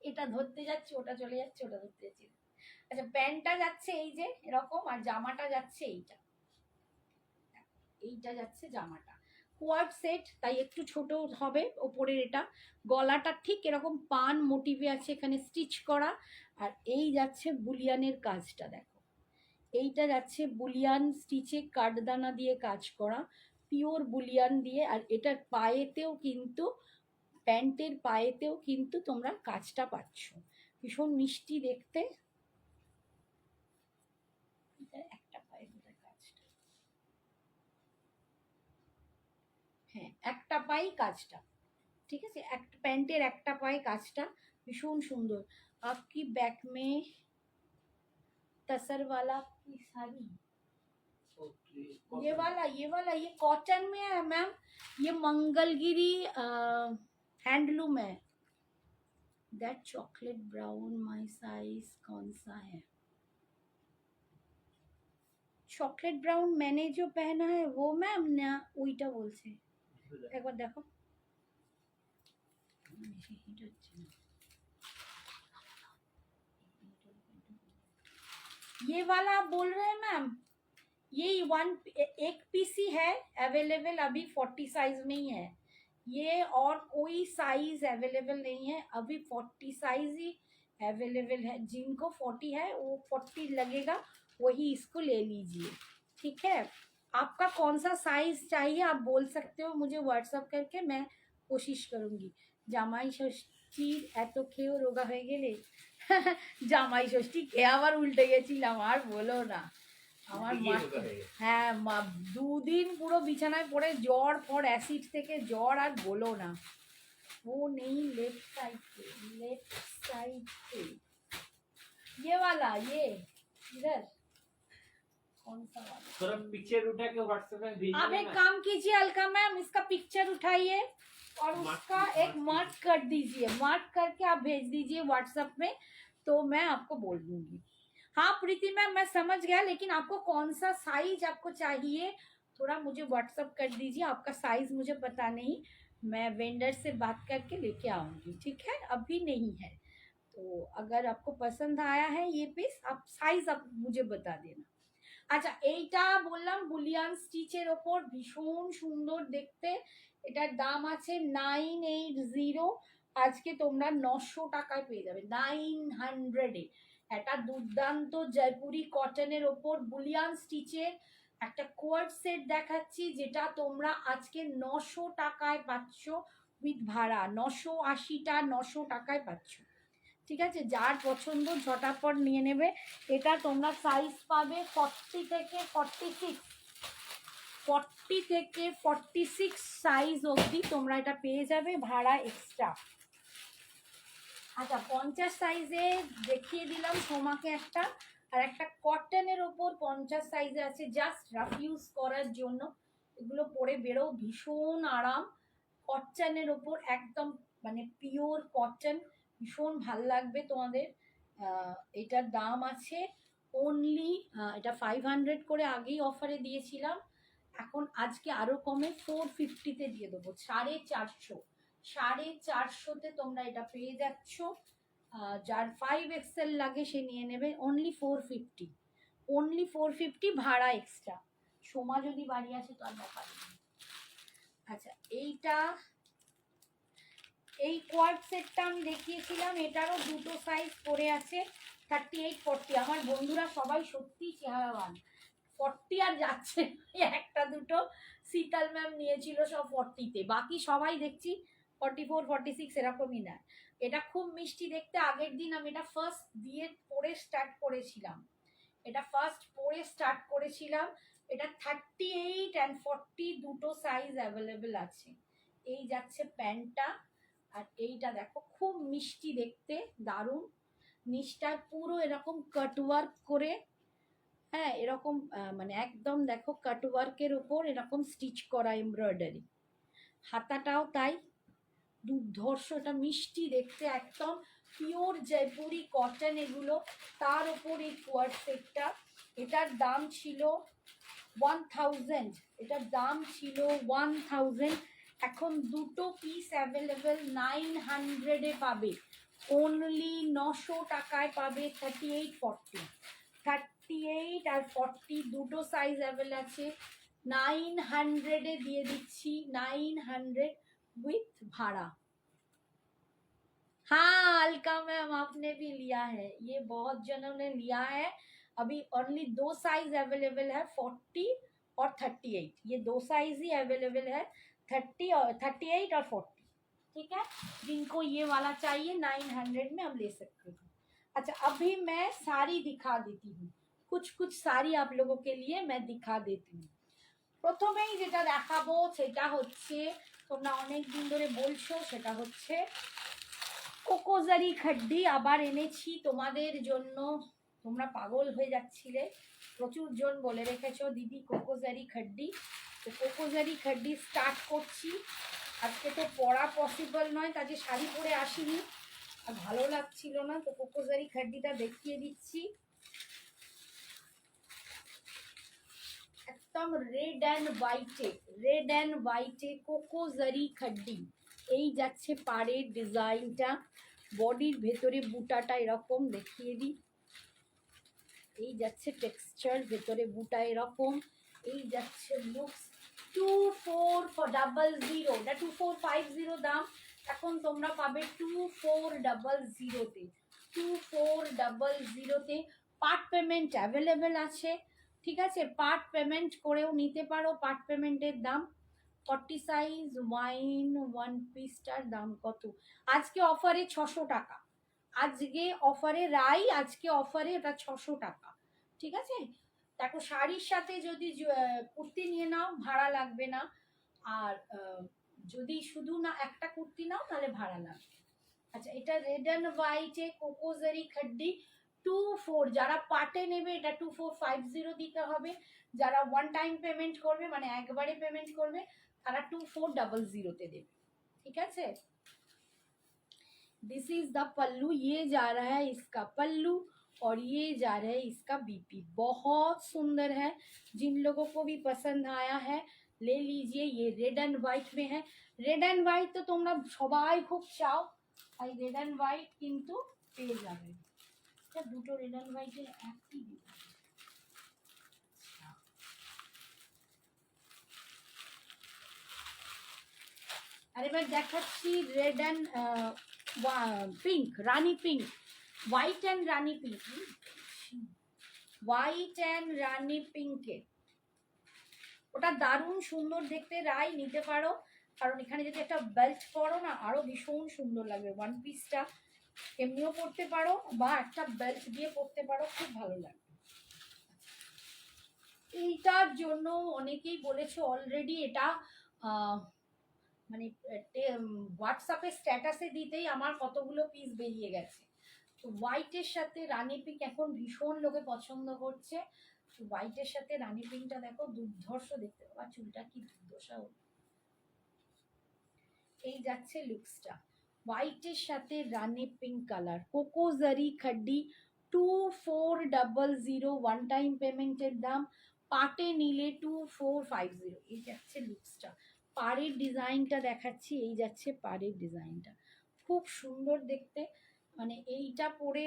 এটা ধরতে যাচ্ছে, ওটা চলে যাচ্ছে, ওটা ধরতে যাচ্ছে। আচ্ছা প্যান্টটা যাচ্ছে এই যে এরকম, আর জামাটা যাচ্ছে এইটা, এইটা যাচ্ছে জামাটা কোয়ার্ড সেট, তাই একটু ছোট হবে ওপরের। এটা গলাটা ঠিক এরকম পান মোটিভে আছে, এখানে স্টিচ করা। আর এই যাচ্ছে বুলিয়ানের কাজটা, দেখো এইটা যাচ্ছে বুলিয়ান স্টিচে কাঠদানা দিয়ে কাজ করা, পিওর বুলিয়ান দিয়ে। আর এটার পায়েতেও কিন্তু, প্যান্টের পায়েতেও কিন্তু তোমরা কাজটা পাচ্ছ, ভীষণ মিষ্টি দেখতে। একটা পায়ে কাজটা, হ্যাঁ একটা পায়ে কাজটা, ঠিক আছে, একটা প্যান্টের একটা পায়ে কাজটা ভীষণ সুন্দর। আপকি ব্যাক মে तसर वाला की साड़ी, ये वाला ये कॉटन में है मैम, ये मंगलगिरी हैंडलूम है। That chocolate brown my size कौन सा है? चॉकलेट ब्राउन मैंने जो पहना है वो मैम ना, ওইটা বলছে, একবার দেখো। ये वाला आप बोल रहे हैं मैम, ये एक पीस ही है अवेलेबल अभी, 40 साइज में ही है ये, और कोई साइज अवेलेबल नहीं है अभी, 40 साइज ही अवेलेबल है। जिनको 40 है वो 40 लगेगा, वही इसको ले लीजिए। ठीक है, आपका कौन सा साइज चाहिए आप बोल सकते हो मुझे व्हाट्सअप करके, मैं कोशिश करूंगी। জামাই ষষ্ঠীর এত খেয়েও রোগা হয়ে গেলে জামাই ষষ্ঠী খেয়ে আবার উল্টে গেছিলাম, আর বলো না। আমার মা, হ্যাঁ মা 2 দিন পুরো বিছানায় পড়ে জ্বর ফর অ্যাসিড থেকে জ্বর, আর বলো না। वो नहीं लेफ्ट साइड पे, लेफ्ट साइड पे ये वाला, ये इधर कौन सा वाला? थोड़ा पिक्चर उठा के व्हाट्सएप में भेजिए। आप एक काम कीजिए अलका मैम, इसका पिक्चर उठाइए और उसका एक मार्क कर दीजिए, मार्क करके आप भेज दीजिए व्हाट्सएप में, तो मैं आपको बोल दूंगी। हाँ प्रीति मैम मैं समझ गया, लेकिन आपको कौन सा साइज आपको चाहिए थोड़ा मुझे व्हाट्सअप कर दीजिए, आपका साइज मुझे पता नहीं, मैं वेंडर से बात करके लेके आऊंगी, ठीक है, अभी नहीं है। तो अगर आपको पसंद आया है ये पीस, आप साइज आप मुझे बता देना। আচ্ছা এইটা বললাম বুলিয়ান স্টিচের ওপর ভীষণ সুন্দর দেখতে, এটার দাম আছে 980, আজকে তোমরা 900 টাকায় পেয়ে যাবে, 900-এ একটা দুর্দান্ত জয়পুরি কটনের ওপর বুলিয়ান স্টিচের একটা কোয়ার্ড সেট দেখাচ্ছি, যেটা তোমরা আজকে 900 টাকায় পাচ্ছ উইথ ভাড়া, 980টা 900 টাকায় পাচ্ছ, ঠিক আছে। যার পছন্দ ঝটাপট নিয়ে নেবে। এটা তোমরা সাইজ পাবে 40 থেকে 46, 40 থেকে 46 সাইজ অবধি তোমরা এটা পেয়ে যাবে, ভাড়া এক্সট্রা। আচ্ছা 50 সাইজে দেখিয়ে দিলাম তোমাকে একটা, আর একটা কটনের ওপর 50 সাইজে আছে, জাস্ট রাফ ইউজ করার জন্য, এগুলো পরে বেরো ভীষণ আরাম, কটনের ওপর একদম মানে পিওর কটন, ভীষণ ভাল লাগবে তোমাদের। এটার দাম আছে অনলি, এটা 500 করে আগেই অফারে দিয়েছিলাম, এখন আজকে আরো কমে 450-তে দিয়ে দেবো, 450, 450-তে তোমরা এটা পেয়ে যাচ্ছ। যার 5XL লাগে সে নিয়ে নেবে, অনলি 450, অনলি 450 ভাড়া এক্সট্রা, সোমা যদি বাড়ি আসে তো আর ব্যাপার নেই। আচ্ছা এইটা, এই কোয়ার্ড সেটটা আমি দেখিয়েছিলাম, এটারও দুটো সাইজ পড়ে আছে, 38, 40, আমার বন্ধুরা সবাই সত্যি চেহারাবান, 40 আর যাচ্ছে একটা দুটো, শীতল ম্যাম নিয়েছিল সব 40-তে, বাকি সবাই দেখছি 44, 46 এরকমই না। এটা খুব মিষ্টি দেখতে, আগের দিন আমি এটা ফার্স্ট দিয়ে পরে স্টার্ট করেছিলাম, এটা ফার্স্ট পরে স্টার্ট করেছিলাম, এটা 38 and 40 দুটো সাইজ অ্যাভেলেবেল আছে। এই যাচ্ছে প্যান্টটা, আর এইটা দেখো খুব মিষ্টি দেখতে, দারুণ, নিচটা পুরো এরকম কাটওয়ার্ক করে, হ্যাঁ এরকম মানে একদম দেখো কাটওয়ার্কের উপর এরকম স্টিচ করা এমব্রয়ডারি, হাতাটাও তাই দুর্ধর্ষ, এটা মিষ্টি দেখতে একদম পিওর জয়পুরি কটন এগুলো, তার উপর এই কোয়ার্ড সেটটা, এটার দাম ছিল 1000, এটার দাম ছিল 1000, এখন দুটো পিস অ্যাভেলেবেল 900-এ পাবে, অনলি 900 টাকায় পাবে, 38, 40, 38 আর 40 দুটো সাইজ অ্যাভেলেবল আছে, 900-এ দিয়ে দিচ্ছি, 900 विथ भाड़ा। हाँ अलका मैम आपने भी लिया है, ये बहुत जनों ने लिया है, अभी ओनली 2 साइज अवेलेबल है, 40 और 38, ये 2 साइज ही अवेलेबल है, 30 और 38 और 40, ठीक है। जिनको ये वाला चाहिए 900 में हम ले सकते हैं। अच्छा अभी मैं साड़ी दिखा देती हूँ, कुछ साड़ी आप लोगों के लिए मैं दिखा देती हूँ। প্রথমেই যেটা দেখাবো সেটা হচ্ছে, তোমরা অনেক দিন ধরে বলছো, সেটা হচ্ছে কোকোজারি খাড্ডি, আবার এনেছি তোমাদের জন্য, তোমরা পাগল হয়ে যাচ্ছিলে, প্রচুর জন বলে রেখেছো দিদি কোকোজারি খাড্ডি, তো কোকোজারি খাড্ডি স্টার্ট করছি। আজকে তো পরা পসিবল নয়, কাজে শাড়ি পরে আসিনি, আর ভালো লাগছিল না, তো কোকোজারি খাড্ডিটা দেখিয়ে দিচ্ছি, একদম রেড অ্যান্ড হোয়াইটে কোকোজারি খাড্ডি, এই যাচ্ছে পাড়ের ডিজাইনটা, বডির ভেতরে বুটাটা এরকম দেখিয়ে দিই, এই যাচ্ছে টেক্সচার, ভেতরে বুটা এরকম, এই যাচ্ছে লুকস, 2400, এটা 2450 দাম, এখন তোমরা পাবে 2400-তে, 2400-তে, পার্ট পেমেন্ট অ্যাভেলেবেল আছে, ঠিক আছে, পার্ট পেমেন্ট করেও নিতে পারো, পার্ট পেমেন্টের দাম 40 সাইজ ওয়াইন ওয়ান পিসটার দাম কত, আজকে অফারে 600 টাকা, আজকে অফারে আজকে অফারে এটা 600 টাকা, ঠিক আছে। দেখো শাড়ির সাথে যদি কুর্তি নিয়ে নাও ভাড়া লাগবে না, আর যদি শুধু না একটা কুর্তি নাও তাহলে ভাড়া লাগবে। আচ্ছা এটা রেড অ্যান্ড হোয়াইটে কোকোজারি খাড্ডি 24, যারা পার্টে নেবে এটা 2450 দিতে হবে, যারা ওয়ান টাইম পেমেন্ট করবে মানে একবারে পেমেন্ট করবে তারা 2400-তে দেবে, ঠিক আছে। दिस इज द पल्लू, ये जा रहा है इसका पल्लू, और ये जा रहा है इसका बीपी, बहुत सुंदर है। जिन लोगों को भी पसंद आया है ले लीजिए। ये रेड एंड व्हाइट में है। रेड एंड व्हाइट तो তোমরা সবাই খুব চাও, তাই রেড এন্ড হোয়াইট কিন্তু পেয়ে যাবে। এটা দুটো রেড এন্ড হোয়াইটের একই বিপি। আর এবার দেখাচ্ছি red and pink, rani pink, white and rani pink, white and rani পিঙ্কে। ওটা দারুণ সুন্দর দেখতে, রাই নিতে পারো, কারণ এখানে যদি একটা বেল্ট পরো না আরো ভীষণ সুন্দর লাগবে। ওয়ান পিসটা এমনিও পরতে পারো বা একটা বেল্ট দিয়ে পরতে পারো, খুব ভালো লাগবে। এইটার জন্য অনেকেই বলেছে অলরেডি, এটা মানে হোয়াটসঅ্যাপে স্ট্যাটাসে দিতেই আমার কতগুলো পিস বেরিয়ে গেছে। তো হোয়াইটের সাথে রানী পিঙ্ক এখন ভীষণ লোকে পছন্দ করছে। তো হোয়াইটের সাথে রানী পিঙ্কটা দেখো দুর্ধর্ষ দেখতে পাবা, চুলটা কি দুর্দশা হলো। এই যাচ্ছে লুকসটা, হোয়াইটের সাথে রানী পিঙ্ক কালার, কোকো জারি খাড্ডি 2400, ওয়ান টাইম পেমেন্টের দাম, পাটে নিলে 2450। এই যাচ্ছে লুকসটা। পাড়ের ডিজাইনটা দেখাচ্ছি, এই যাচ্ছে পাড়ের ডিজাইনটা, খুব সুন্দর দেখতে। মানে এইটা পরে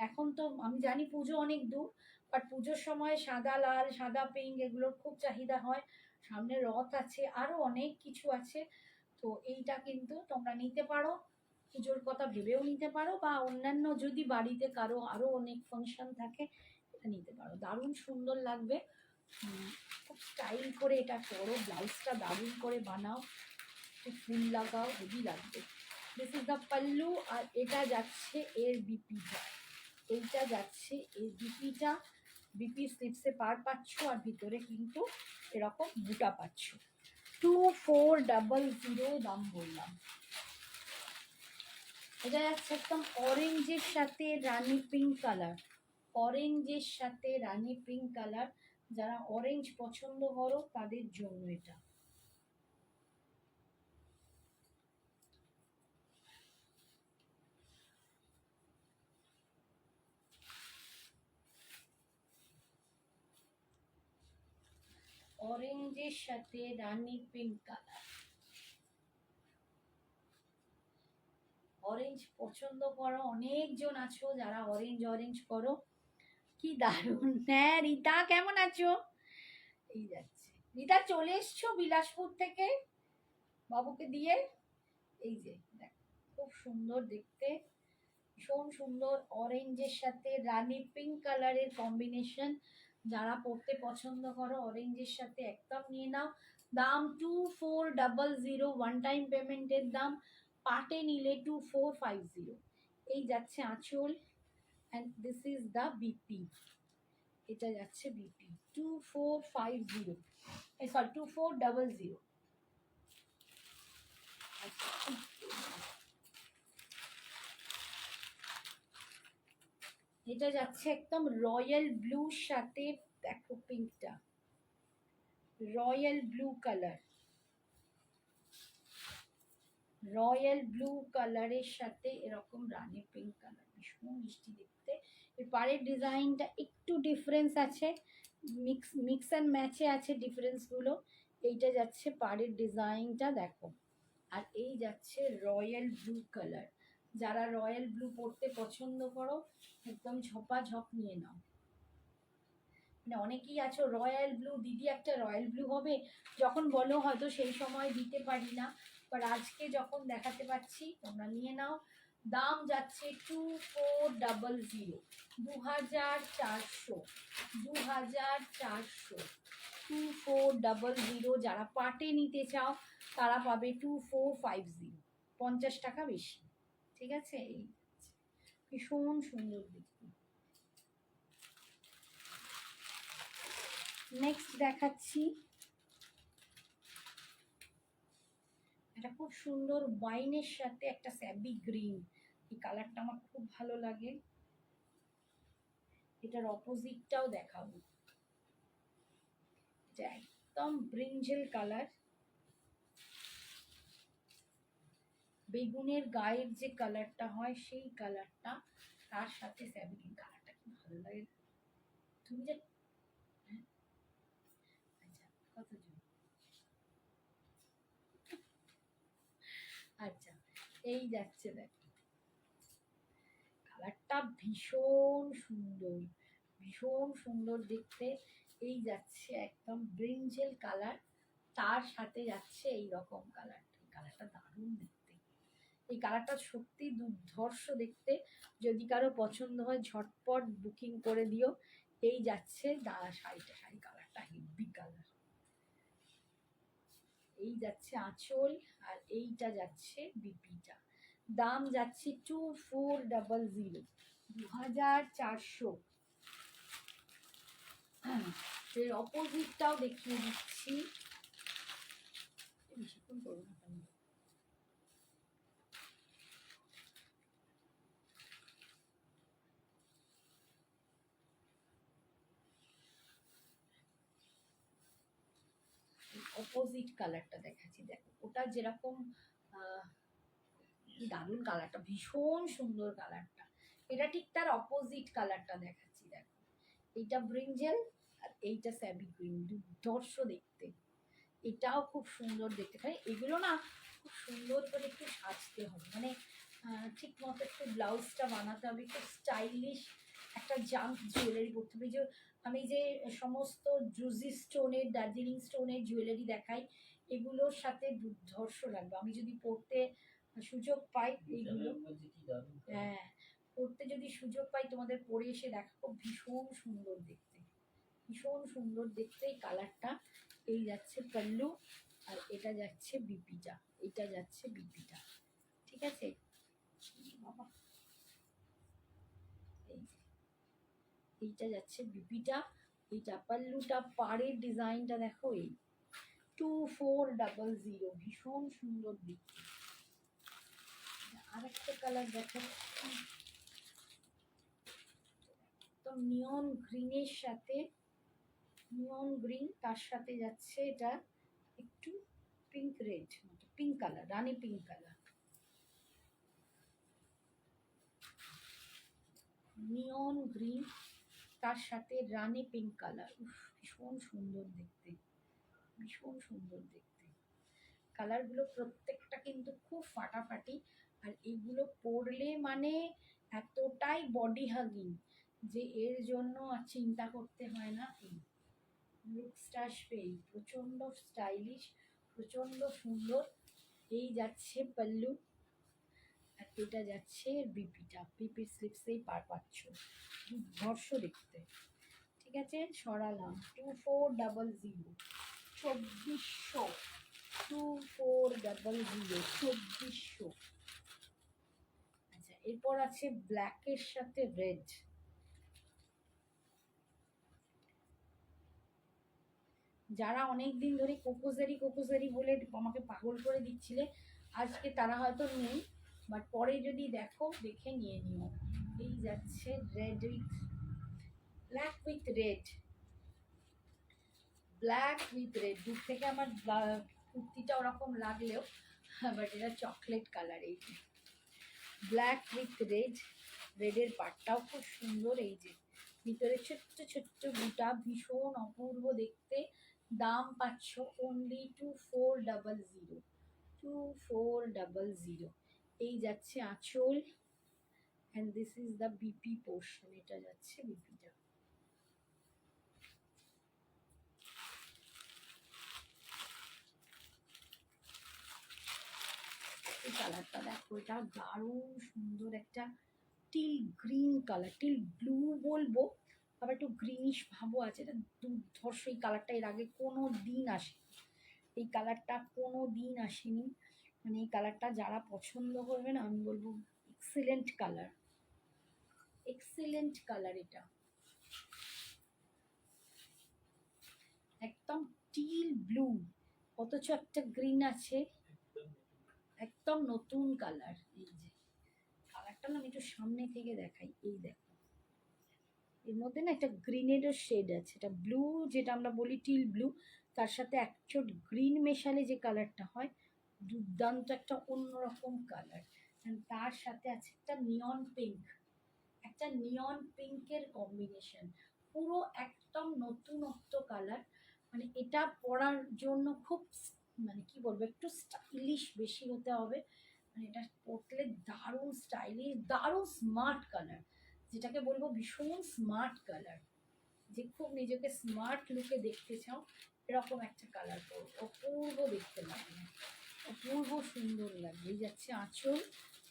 এখন তো আমি জানি পুজো অনেক দূর, বাট পুজোর সময় সাদা লাল সাদা পিঙ্ক এগুলোর খুব চাহিদা হয়। সামনে রথ আছে, আরো অনেক কিছু আছে। তো এইটা কিন্তু তোমরা নিতে পারো, পুজোর কথা ভেবেও নিতে পারো, বা অন্যান্য যদি বাড়িতে কারো আরো অনেক ফাংশন থাকে এটা নিতে পারো, দারুণ সুন্দর লাগবে। খুব স্টাইল করে এটা করো, ব্লাউজটা দারুণ করে বানাও, ফুল লাগাও, হেভি লাগবে। This is the pallu. আর এটা যাচ্ছে এর বিপিটা, এইটা যাচ্ছে এর বিপিটা। বিপি স্লিপসে পার পাচ্ছ, আর ভিতরে কিন্তু এরকম বুটা পাচ্ছ। 2400 দাম বললাম। এটা যাচ্ছে একদম অরেঞ্জের সাথে রানী পিঙ্ক কালার, অরেঞ্জের সাথে রানী পিঙ্ক কালার। যারা অরেঞ্জ পছন্দ করো তাদের জন্য এটা। অরেঞ্জের সাথে রানী পিঙ্ক কালার, অরেঞ্জ পছন্দ করো অনেকজন আছো যারা অরেঞ্জ অরেঞ্জ করো, কি দারুণ। হ্যাঁ রীতা কেমন আছো? এই যাচ্ছে রীতা, চলে এসছো বিলাসপুর থেকে বাবুকে দিয়ে। এই যে দেখো খুব সুন্দর দেখতে, ভীষণ সুন্দর অরেঞ্জের সাথে রানী পিঙ্ক কালারের কম্বিনেশন। যারা পরতে পছন্দ করো অরেঞ্জের সাথে একদম নিয়ে নাও। দাম 2400, ওয়ান টাইম পেমেন্টের দাম, পাটে নিলে 2450। এই যাচ্ছে আঁচল, and this is the BP. এটা যাচ্ছে বিপি 2450, সরি 2400। এটা যাচ্ছে একদম রয়্যাল ব্লুর সাথে, দেখো পিঙ্কটা royal blue colour, royal blue কালারের সাথে এরকম রানী পিঙ্ক কালার, ভীষণ মিষ্টি দেখতে। এর পাড়ের ডিজাইনটা একটু ডিফারেন্স আছে, মিক্স অ্যান্ড ম্যাচে আছে ডিফারেন্সগুলো। এইটা যাচ্ছে পাড়ের ডিজাইনটা দেখো, আর এই যাচ্ছে রয়্যাল ব্লু কালার। যারা রয়্যাল ব্লু পরতে পছন্দ করো একদম ঝপাঝপ নিয়ে নাও। মানে অনেকেই আছো রয়্যাল ব্লু দিদি, একটা রয়্যাল ব্লু হবে, যখন বলো হয়তো সেই সময় দিতে পারি না, বাট আজকে যখন দেখাতে পাচ্ছি তোমরা নিয়ে নাও। দাম যাচ্ছে 2400, 2400, 2400, 2400। যারা পাটে নিতে চাও তারা পাবে 2450, 50 টাকা বেশি। ঠিক আছে, এই ভীষণ সুন্দর দেখতে। নেক্সট দেখাচ্ছি এটা খুব সুন্দর ওয়াইনের সাথে একটা স্যাবি গ্রিন, এই কালারটা আমার খুব ভালো লাগে। এটার অপোজিটটাও দেখাবো, এটা একদম ব্রিঞ্জেল কালার, বেগুনের গায়ের যে কালারটা হয় সেই কালারটা, তার সাথে স্যাবি গ্রিন। কালারটা ভালো লাগে না? তুমি যে হ্যাঁ, আচ্ছা কতজন আচ্ছা এই যাচ্ছে দেখো কালারটা ভীষণ সুন্দর দেখতে। এই যাচ্ছে একদম ব্রিঞ্জেল কালার, তার সাথে যাচ্ছে এই রকম কালার। এই কালারটা দারুণ দেখতে, এই কালারটা সত্যি দুর্ধর্ষ দেখতে। যদি কারো পছন্দ হয় ঝটপট বুকিং করে দিও। এই যাচ্ছে শাড়ি কালারটা হেভি কালার। এই যাচ্ছে আঁচল, আর এইটা যাচ্ছে বিপিটা। দাম যাচ্ছে 2400, 2400। এর অপোজিটটাও দেখিয়ে দিচ্ছি। বেশিক্ষণ করবো না কেন? অপোজিট কালারটা দেখাচ্ছি, দেখো ওটা যেরকম দারুণ কালারটা, ভীষণ সুন্দর কালারটা। এটা ঠিক তার অপোজিট কালারটা দেখাচ্ছি, দেখো এইটা ব্রিঞ্জেল আর এইটা স্যাবি গ্রিন, দুর্ধর্ষ দেখতে। এটাও খুব সুন্দর দেখতে। খালি এগুলো না খুব সুন্দর করে একটু সাজতে হবে, মানে ঠিক মতো একটু ব্লাউজটা বানাতে হবে, খুব স্টাইলিশ একটা জাম্প জুয়েলারি করতে হবে। যে আমি যে সমস্ত জুজি স্টোনের, দার্জিলিং স্টোনের জুয়েলারি দেখাই, এগুলোর সাথে দুর্ধর্ষ লাগবে। আমি যদি পড়তে সুযোগ পাই এইগুলো, হ্যাঁ পড়তে যদি সুযোগ পাই তোমাদের পরে এসে দেখাবো। ভীষণ সুন্দর দেখতে, ভীষণ সুন্দর দেখতে এই কালারটা। এই যাচ্ছে পল্লু, আর এটা যাচ্ছে বিপিটা, এটা যাচ্ছে বিপিটা। ঠিক আছে বাবা, এই যে এইটা যাচ্ছে বিপিটা, এইটা পল্লুটা। পাড়ের ডিজাইনটা দেখো, এই 2400, ভীষণ সুন্দর দেখতে। আরেকটা কালার দেখো, তো নিয়ন গ্রিনের সাথে, নিয়ন গ্রিন, তার সাথে যাচ্ছে এটা একটু পিঙ্ক রেড, পিঙ্ক কালার, রানী পিঙ্ক কালার। নিয়ন গ্রিন তার সাথে রানী পিঙ্ক কালার, ভীষণ সুন্দর দেখতে, ভীষণ সুন্দর দেখতে। কালারগুলো প্রত্যেকটা কিন্তু খুব ফাটাফাটি। আর এগুলো পরলে মানে এতটাই বডি হাগিং যে এর জন্য আর চিন্তা করতে হয় না। এই লুকসটা আসবে, প্রচণ্ড স্টাইলিশ, প্রচণ্ড সুন্দর। এই যাচ্ছে পল্লু, আর এটা যাচ্ছে বিপিটা। বিপির স্লিপসেই পাচ্ছ, দুর্ধর্ষ দেখতে। ঠিক আছে, সরালাম। 2400, 2400, 2400। আচ্ছা, এরপর আছে ব্ল্যাকের সাথে রেড। যারা অনেক দিন ধরে কোকোজারি বলে আমাকে পাগল করে দিচ্ছিলে, আজকে তারা হয়তো নেই, বাট পরে যদি দেখে নিয়ে নিও। এই যাচ্ছে red with black with red, black with red. দূর থেকে আমার কুর্তিটা ওরকম লাগলেও, বাট এটা চকলেট কালার। এই যে ব্ল্যাক উইথ রেড, রেডের পাটটাও খুব সুন্দর। এই যে ভিতরে ছোট্ট ছোট্ট বুটা, ভীষণ অপূর্ব দেখতে। দাম পাচ্ছ অনলি 2400, 2400। এই যাচ্ছে আঁচল, and this is the BP portion, এটা যাচ্ছে বিপিটা। এই কালারটা দেখো, এটা দারুণ সুন্দর একটা till green colour, teal blue বলবো, আবার একটু গ্রিনিশ ভাবও আছে। এটা দুর্ধর্ষ। এই কালারটা এর আগে কোনো দিন আসেনি, এই কালারটা কোনো দিন আসেনি। মানে এই কালারটা যারা পছন্দ করবে না, আমি বলবো এক্সিলেন্ট কালার, এক্সিলেন্ট কালার। এটা একদম টিল ব্লু, অথচ একটা গ্রিন আছে, একদম নতুন কালার। এই যে কালারটা না আমি একটু সামনে থেকে দেখাই, এই দেখো এর মধ্যে না একটা গ্রিনেরও শেড আছে। এটা ব্লু, যেটা আমরা বলি টিল ব্লু, তার সাথে এক চোট গ্রিন মেশালে যে কালারটা হয়, দুর্দান্ত একটা অন্যরকম কালার। তার সাথে আছে একটা নিয়ন পিঙ্ক, একটা নিয়ন পিঙ্কের কম্বিনেশন, পুরো একদম নতুনত্ব কালার। মানে এটা পরার জন্য খুব মানে কি বলবো, একটু স্টাইলিশ বেশি হতে হবে। মানে এটা পরলে দারুণ স্টাইলিশ, দারুণ স্মার্ট কালার, যেটাকে বলবো ভীষণ স্মার্ট কালার। যে খুব নিজেকে স্মার্ট লুকে দেখতে চাও, এরকম একটা কালার পরো, অপূর্ব দেখতে লাগবে, অপূর্ব সুন্দর লাগবে। এই যাচ্ছে আঁচল,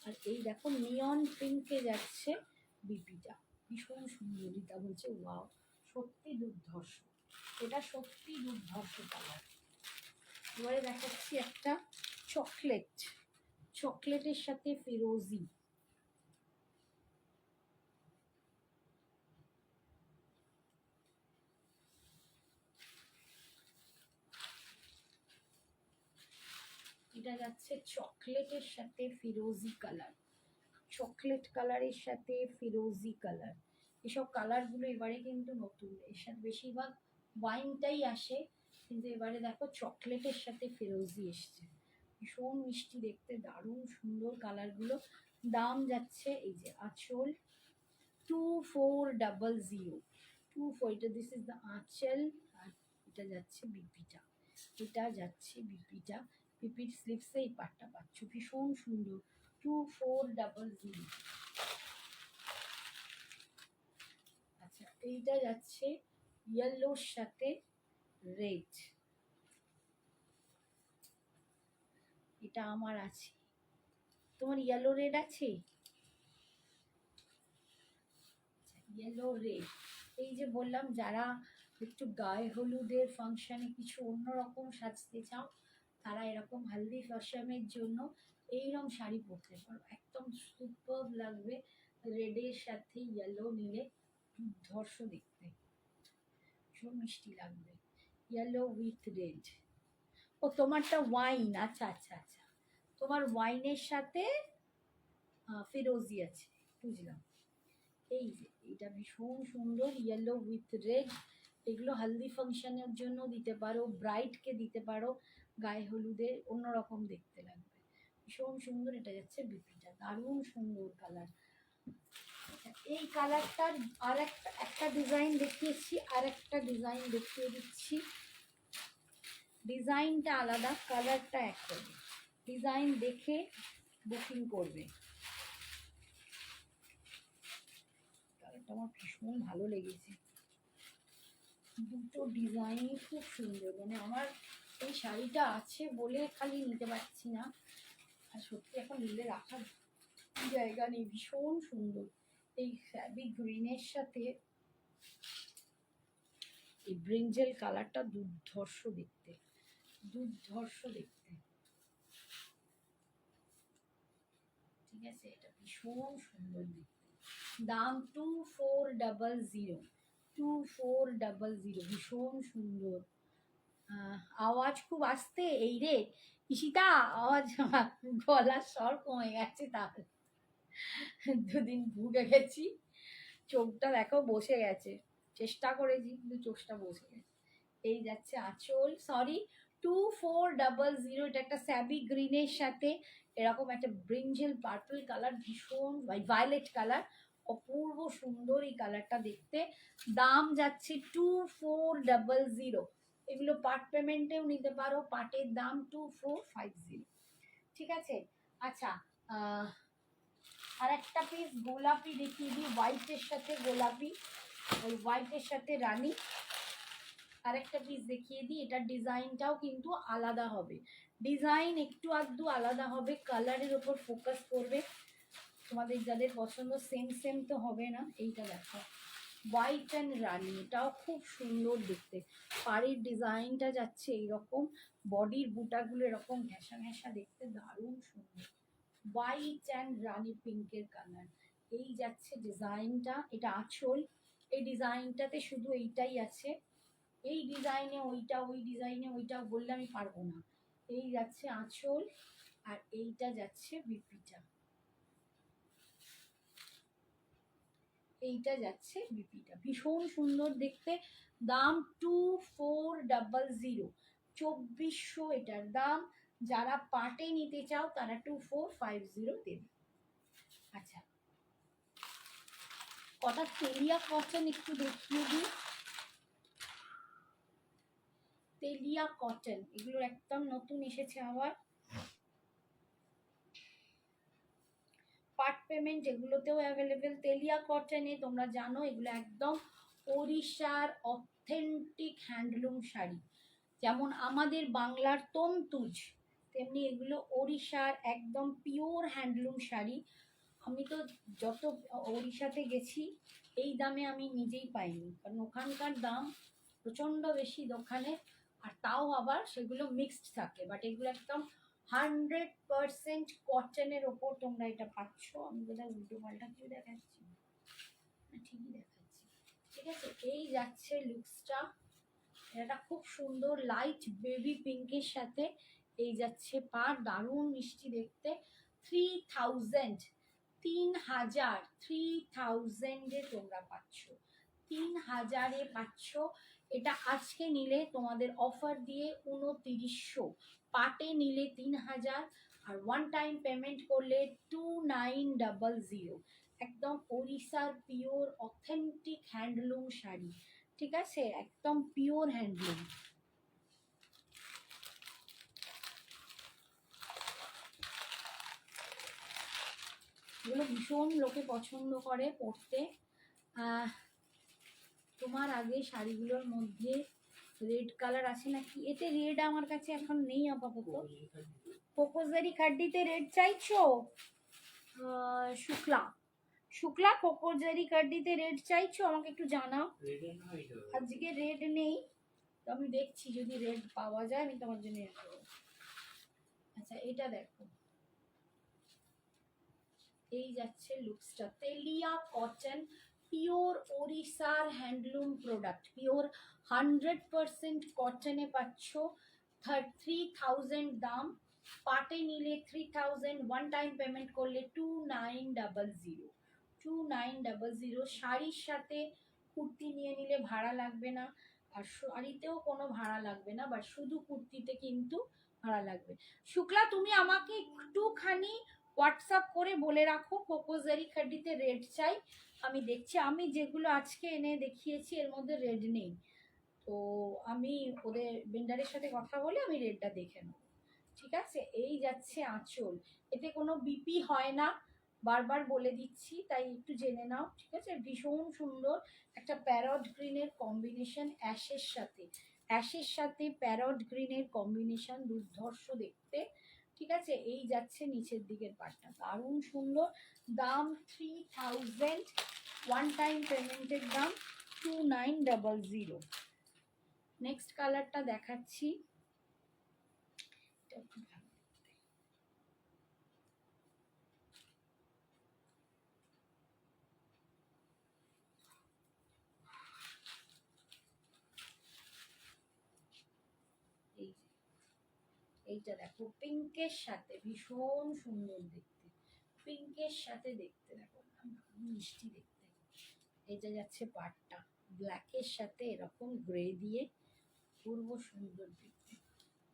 আর এই দেখো নিয়ন পিঙ্কে যাচ্ছে বিপিটা, ভীষণ সুন্দর। রিতা বলছে ওয়াও, সত্যি দুর্ধর্ষ, এটা সত্যি দুর্ধর্ষ কালার। এবারে দেখাচ্ছি একটা চকলেট, চকলেটের সাথে ফিরোজি। এটা যাচ্ছে চকলেটের সাথে ফিরোজি কালার, চকলেট কালারের সাথে ফিরোজি কালার। এসব কালারগুলো এবারে কিন্তু নতুন, এর সাথে বেশিরভাগ ওয়াইনটাই আসে, কিন্তু এবারে দেখো চকলেটের সাথে ফিরোজি এসছে, ভীষণ মিষ্টি দেখতে, দারুণ সুন্দর কালারগুলো। দাম যাচ্ছে, এই যে আঁচল 2400, 24, এটা দিস ইজ দ্য আঁচল। আর এটা যাচ্ছে বিপিটা, এটা যাচ্ছে বিপিটা, বিপির স্লিপসে এই পাটটা পাচ্ছ, ভীষণ সুন্দর, 2400। আচ্ছা, এইটা যাচ্ছে ইয়েলোর সাথে রেড, এটা আমার আছে, তোমার ইয়েলো রেড আছে? ইয়েলো রেড, এই যে বললাম যারা একটু গায়ে হলুদের ফাংশনে কিছু অন্যরকম সাজতে চাও, তারা এরকম হালদি ফ্যাশনের জন্য এইরকম শাড়ি পরতে পারো, একদম সুপার লাগবে। রেডের সাথে ইয়েলো নিলে দুর্ধর্ষ দেখতে, ভীষণ মিষ্টি লাগবে। ইয়েলো উইথ রেড, ও তোমারটা ওয়াইন, আচ্ছা আচ্ছা আচ্ছা, তোমার ওয়াইনের সাথে ফিরোজি আছে, বুঝলাম। এই যে এটা ভীষণ সুন্দর, ইয়েলো উইথ রেড, এগুলো হালদি ফাংশনের জন্য দিতে পারো, ব্রাইডকে দিতে পারো, গায়ে হলুদে অন্যরকম দেখতে লাগবে, ভীষণ সুন্দর। এটা যাচ্ছে বিপিটা, দারুণ সুন্দর কালার। এই কালারটার আর একটা ডিজাইন দেখিয়েছি, আর একটা ডিজাইন দেখিয়ে দিচ্ছি। ডিজাইনটা আলাদা, কালারটা একটাই, ডিজাইন দেখে বুকিং করবে। কালারটা আমার ভীষণ ভালো লেগেছে, দুটো ডিজাইন খুব সুন্দর, মানে আমার এই শাড়িটা আছে বলে খালি নিতে পারছি না, আর সত্যি এখন নিলে রাখার জায়গা নেই, ভীষণ সুন্দর। এই ফ্যাব্রিক গ্রিনের সাথে এই ব্রিঞ্জেল কালারটা দুর্ধর্ষ দেখতে, দুর্ধর্ষ দেখতে, ঠিক আছে, এটা ভীষণ সুন্দর দেখতে। দাম 2400, 2400, ভীষণ সুন্দর। আওয়াজ খুব আসতে, এই রে ঈশিতা, আওয়াজ গলার স্বর কমে গেছে, তাহলে দুদিন ভুগে গেছি, চোখটা দেখো বসে গেছে, চেষ্টা করেছি কিন্তু চোখটা বসে গেছে। এই যাচ্ছে আঁচল, সরি 2400, এটা একটা স্যাবি গ্রিনের সাথে এরকম একটা ব্রিঞ্জেল পার্পল কালার, ভীষণ ভায়োলেট কালার, অপূর্ব সুন্দর এই কালারটা দেখতে। দাম যাচ্ছে 2400, এগুলো পার্ট পেমেন্টেও নিতে পারো, পার্টের দাম 2450, ঠিক আছে। আচ্ছা, আর একটা পিস গোলাপি দেখিয়ে দিই, হোয়াইটের সাথে গোলাপি, ওই হোয়াইটের সাথে রানী। আরেকটা পিস দেখিয়ে দিই, এটার ডিজাইনটাও কিন্তু আলাদা হবে, ডিজাইন একটু আধটু আলাদা হবে, কালারের ওপর ফোকাস করবে, তোমাদের যাদের পছন্দ সেম সেম তো হবে না। এইটা দেখো হোয়াইট অ্যান্ড রানি, এটাও খুব সুন্দর দেখতে, পাড়ির ডিজাইনটা যাচ্ছে এইরকম, বডির বুটাগুলো এরকম ঘেঁষা ঘেঁষা দেখতে, দারুণ সুন্দর, হোয়াইট অ্যান্ড রানি পিঙ্কের কালার। এই যাচ্ছে ডিজাইনটা, এটা আঁচল, এই ডিজাইনটাতে শুধু এইটাই আছে, এই ডিজাইনে ওইটা, ওই ডিজাইনে ওইটা বললে আমি পারবো না। এই যাচ্ছে আঁচল, আর এইটা যাচ্ছে বিপিটা, এইটা যাচ্ছে বিপিটা, ভীষণ সুন্দর দেখতে। দাম 2400, 2400 এটার দাম। যারা পার্টে নিতে চাও তারা 2450 দেবে। আচ্ছা, কটা তেলিয়া কটন একটু দেখিয়ে দিই। তেলিয়া কটন এগুলো একদম নতুন এসেছে আবার। পার্ট পেমেন্ট এগুলোতেও অ্যাভেলেবেল। তেলিয়া কটনে তোমরা জানো এগুলো একদম ওড়িশার অথেন্টিক হ্যান্ডলুম শাড়ি। যেমন আমাদের বাংলার তন্তুজ, তেমনি এগুলো ওড়িশার একদম পিওর হ্যান্ডলুম শাড়ি। আমি তো যত ওড়িশাতে গেছি এই দামে আমি নিজেই পাইনি, কারণ ওখানকার দাম প্রচণ্ড বেশি দোকানে, আর তাও আবার সেগুলো মিক্সড থাকে। বাট এগুলো একদম 100% কটনের ওপর তোমরা এটা পাচ্ছ। আমি বোধহয় উল্টো পাল্টা কেউ দেখাচ্ছি, ঠিকই দেখাচ্ছি। ঠিক আছে, এই যাচ্ছে লুকসটা। এটা খুব সুন্দর লাইট বেবি পিঙ্কের সাথে এই যাচ্ছে পার, দারুণ মিষ্টি দেখতে। 3000, 3000, 3000-এ তোমরা পাচ্ছ, 3000-এ পাচ্ছ। এটা আজকে নিলে তোমাদের অফার দিয়ে 2900, পাটে নিলে 3000, আর ওয়ান টাইম পেমেন্ট করলে 2900। একদম ওড়িশার পিওর অথেন্টিক হ্যান্ডলুম শাড়ি, ঠিক আছে, একদম পিওর হ্যান্ডলুম। এগুলো ভীষণ লোকে পছন্দ করে পরতে। তোমার আগে শাড়িগুলোর মধ্যে রেড কালার আছে নাকি? এতে রেড আমার কাছে এখন নেই আপাতত। কোকোজারি খাড্ডিতে রেড চাইছো? শুক্লা, শুক্লা কোকোজারি কাড্ডিতে রেড চাইছো? আমাকে একটু জানাও। আজকে রেড নেই, তো আমি দেখছি যদি রেড পাওয়া যায় আমি তোমার জন্য রেড দেবো। আচ্ছা এটা দেখো, এই যাচ্ছে লুকসটা। তেলিয়া কটন, পিওর ওড়িশার হ্যান্ডলুম প্রোডাক্ট, পিওর 100% কটনে পাচ্ছ। 3000 দাম, পাটে নিলে 3000, ওয়ান টাইম পেমেন্ট করলে 2900, 2900। শাড়ির সাথে কুর্তি নিয়ে নিলে ভাড়া লাগবে না, আর শাড়িতেও কোনো ভাড়া লাগবে না, বাট শুধু কুর্তিতে কিন্তু ভাড়া লাগবে। শুক্লা তুমি আমাকে একটুখানি হোয়াটসঅ্যাপ করে বলে রাখো কোকোজারি খাড্ডিতে রেড চাই, আমি দেখছি। আমি যেগুলো আজকে এনে দেখিয়েছি এর মধ্যে রেড নেই, তো আমি ওদের ভেন্ডারের সাথে কথা বলে আমি রেডটা দেখে নেব, ঠিক আছে। এই যাচ্ছে আঁচল, এতে কোনো বিপি হয় না, বারবার বলে দিচ্ছি, তাই একটু জেনে নাও, ঠিক আছে। ভীষণ সুন্দর একটা প্যারট গ্রিনের কম্বিনেশন অ্যাশের সাথে, অ্যাশের সাথে প্যারট গ্রিনের কম্বিনেশন দুর্ধর্ষ দেখতে, ঠিক আছে। এই যাচ্ছে নিচের দিকের পাটটা, দারুণ সুন্দর। দাম 3000, ওয়ান টাইম পেমেন্টের দাম 2900। নেক্সট কালারটা দেখাচ্ছি, এটা খুব ভালো। এই যে এইটা দেখো, পিঙ্কের সাথে ভীষণ সুন্দর দেখতে, পিঙ্কের সাথে দেখতে দেখো মিষ্টি দেখতে। এটা যাচ্ছে পাটটা, ব্ল্যাকের সাথে এরকম গ্রে দিয়ে পূর্ব সুন্দর দেখতে।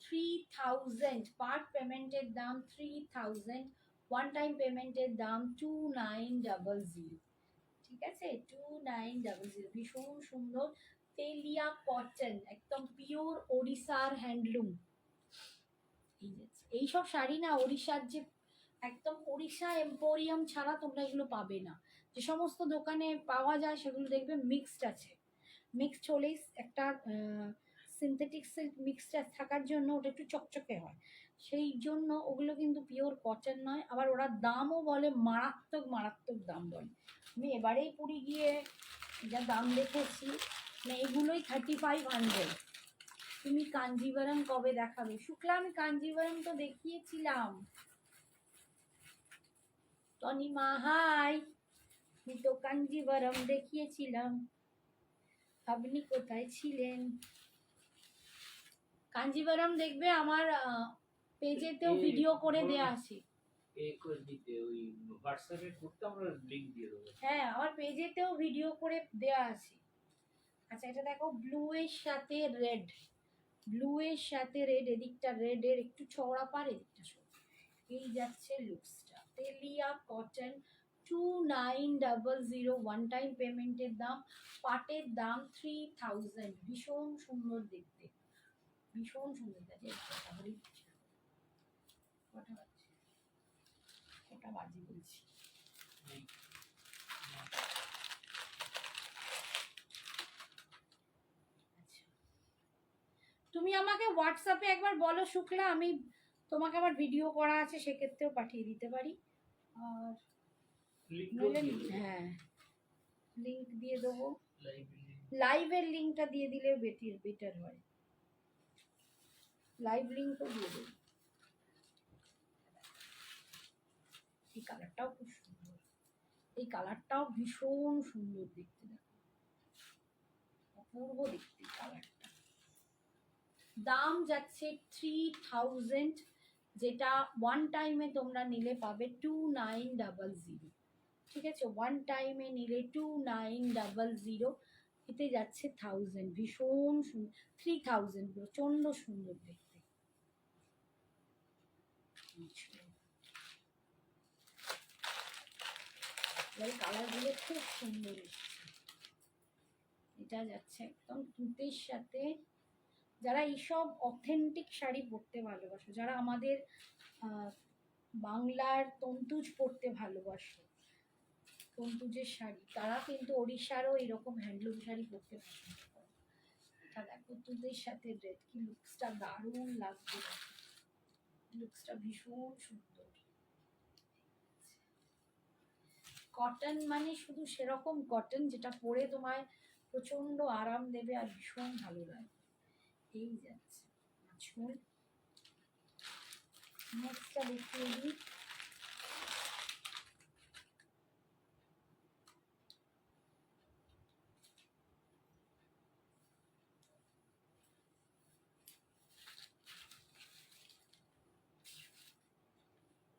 3000, পার্ট পেমেন্টের দাম 3000, ওয়ান টাইম পেমেন্টের দাম 2900, ঠিক আছে, 2900। ভীষণ সুন্দর তেলিয়া কটন, একদম পিওর ওড়িশার হ্যান্ডলুম। এইসব শাড়ি না ওড়িশার যে একদম ওড়িশা এম্পোরিয়াম ছাড়া তোমরা এগুলো পাবে না। যে সমস্ত দোকানে পাওয়া যায় সেগুলো দেখবে মিক্সড আছে, মিক্সড হলেই একটা সিনথেটিক সিল্ক মিক্সচার থাকার জন্য ওটা একটু চকচকে হয়, সেই জন্য ওগুলো কিন্তু পিওর কটন নয়। আবার ওরা দামও বলে মারাত্মক মারাত্মক দাম বলে। আমি এবারেই পুরী গিয়ে যা দাম দেখেছি, মানে এগুলোই 3500। তুমি কাঞ্জিভারাম কবে দেখাবে? শুক্লা আমি কাঞ্জিভারাম তো দেখিয়েছিলাম। তনিমা হাই, আমি তো কাঞ্জিভারাম দেখিয়েছিলাম, আপনি কোথায় ছিলেন? কাঞ্জিভারাম দেখবে আমার পেজেতেও ভিডিও করে দেয়া আছে। হ্যাঁ আমার পেজেতেও ভিডিও করে দেয়া আছে। আচ্ছা এটা দেখো, ব্লু এর সাথে রেড, ব্লু এর সাথে রেড, এদিকটা রেড এর একটু চওড়া পার, এদিকটা ছোট। এই যাচ্ছে লুকসটা, তেলিয়া কটন 2900 ওয়ান টাইম পেমেন্টের দাম। পাটের দাম 3000। ভীষণ সুন্দর দেখতে, ভীষণ সুন্দর দেখতে। কটা বাজে, কটা বাজে বলছি। আচ্ছা, তুমি আমাকে হোয়াটসঅ্যাপে একবার বলো শুক্লা, আমি তোমাকে আবার ভিডিও করা আছে সেক্ষেত্রেও পাঠিয়ে দিতে পারি। আর হ্যাঁ, লিংক দিয়ে দেবো, লাইভের লিংকটা দিয়ে দিলে বেটার হয়, লাইভ লিংকও দিয়ে দেবো। এই কালারটাও খুব সুন্দর, এই কালারটাও ভীষণ সুন্দর দেখতে, দেখো অপূর্ব দেখতে কালারটা। দাম যাচ্ছে 3000, যেটা ওয়ান টাইমে তোমরা নিলে পাবে 2900। ঠিক আছে, ওয়ান টাইমে নিলে 2900, এতে যাচ্ছে 1000। ভীষণ সুন্দর, 3000 প্রচন্ড সুন্দর দেখতে। কালারগুলো খুব সুন্দর এসছে। এটা যাচ্ছে একদম তুঁতের সাথে। যারা এইসব অথেন্টিক শাড়ি পরতে ভালোবাসো, যারা আমাদের বাংলার তন্তুজ পরতে ভালোবাসো, তন্তুজের শাড়ি, তারা কিন্তু ওড়িশারও এরকম হ্যান্ডলুম শাড়ি পরতে পছন্দ করে। এটা দেখো তুঁতের সাথে রেড, কি লুকসটা দারুণ লাগবে, লুকসটা ভীষণ সুন্দর। কটন মানে শুধু সেরকম কটন যেটা পরে তোমায় প্রচন্ড আরাম দেবে আর ভীষণ ভালো লাগবে। এই যাচ্ছে আঁচল। নেক্সটটা দেখিয়ে দিই।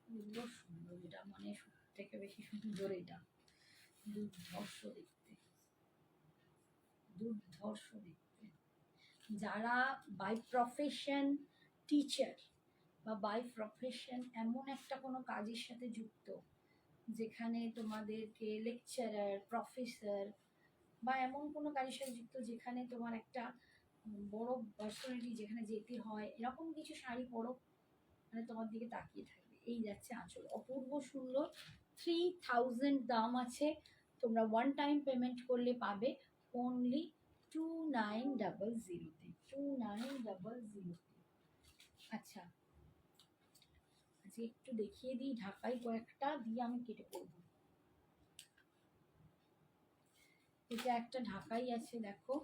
সুন্দর সুন্দর, এটা মানে সব থেকে বেশি সুন্দর, এটা দুর্ধর্ষ দেখতে, দুর্ধর্ষ দেখতে। যারা বাই প্রফেশন টিচার বা বাই প্রফেশন এমন একটা কোনো কাজের সাথে যুক্ত, যেখানে তোমাদেরকে লেকচারার, প্রফেসর বা এমন কোনো কাজের সাথে যুক্ত যেখানে তোমার একটা বড় পার্সোনালিটি যেখানে যেতে হয়, এরকম কিছু শাড়ি পরো, মানে তোমার দিকে তাকিয়ে থাকবে। এই যাচ্ছে আঁচল, অপূর্ব সুন্দর। 3000 দাম আছে, তোমরা ওয়ান টাইম পেমেন্ট করলে পাবে অনলি 2900 তে, 2900। আচ্ছা, একটু দেখিয়ে দিই ঢাকাই কয়েকটা দিয়ে আমি কেটে পড়বো। এটা একটা ঢাকাই আছে, দেখো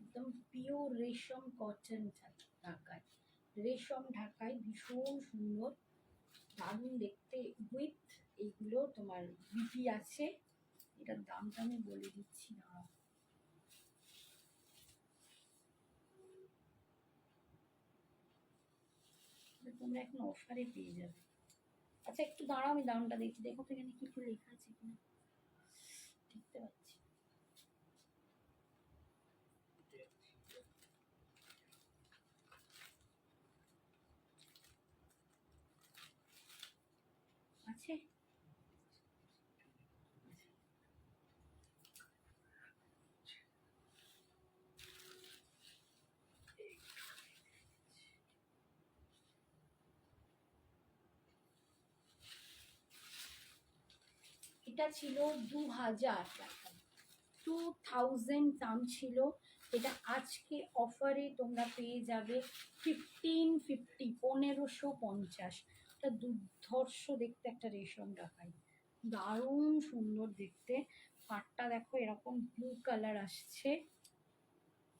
একদম পিওর রেশম কটন ঢাকায়, রেশম ঢাকায় ভীষণ সুন্দর, দারুণ দেখতে। উইথ এইগুলো তোমার বিপি আছে। এটার দামটা আমি বলে দিচ্ছি না, তোমরা এখন অফারে পেয়ে যাবে। আচ্ছা একটু দাঁড়াও, আমি দামটা দেখছি, দেখো তো এখানে কিছু লেখা আছে কিনা, দেখতে পাচ্ছি। আছে, এটা ছিল 2000 টাকা, 2000 দাম ছিল। এটা আজকে অফারে তোমরা পেয়ে যাবে 1550, 1550। এটা দুর্ধর্ষ দেখতে একটা রেশম ঢাকাই, দারুণ সুন্দর দেখতে। পাটটা দেখো এরকম ব্লু কালার আসছে,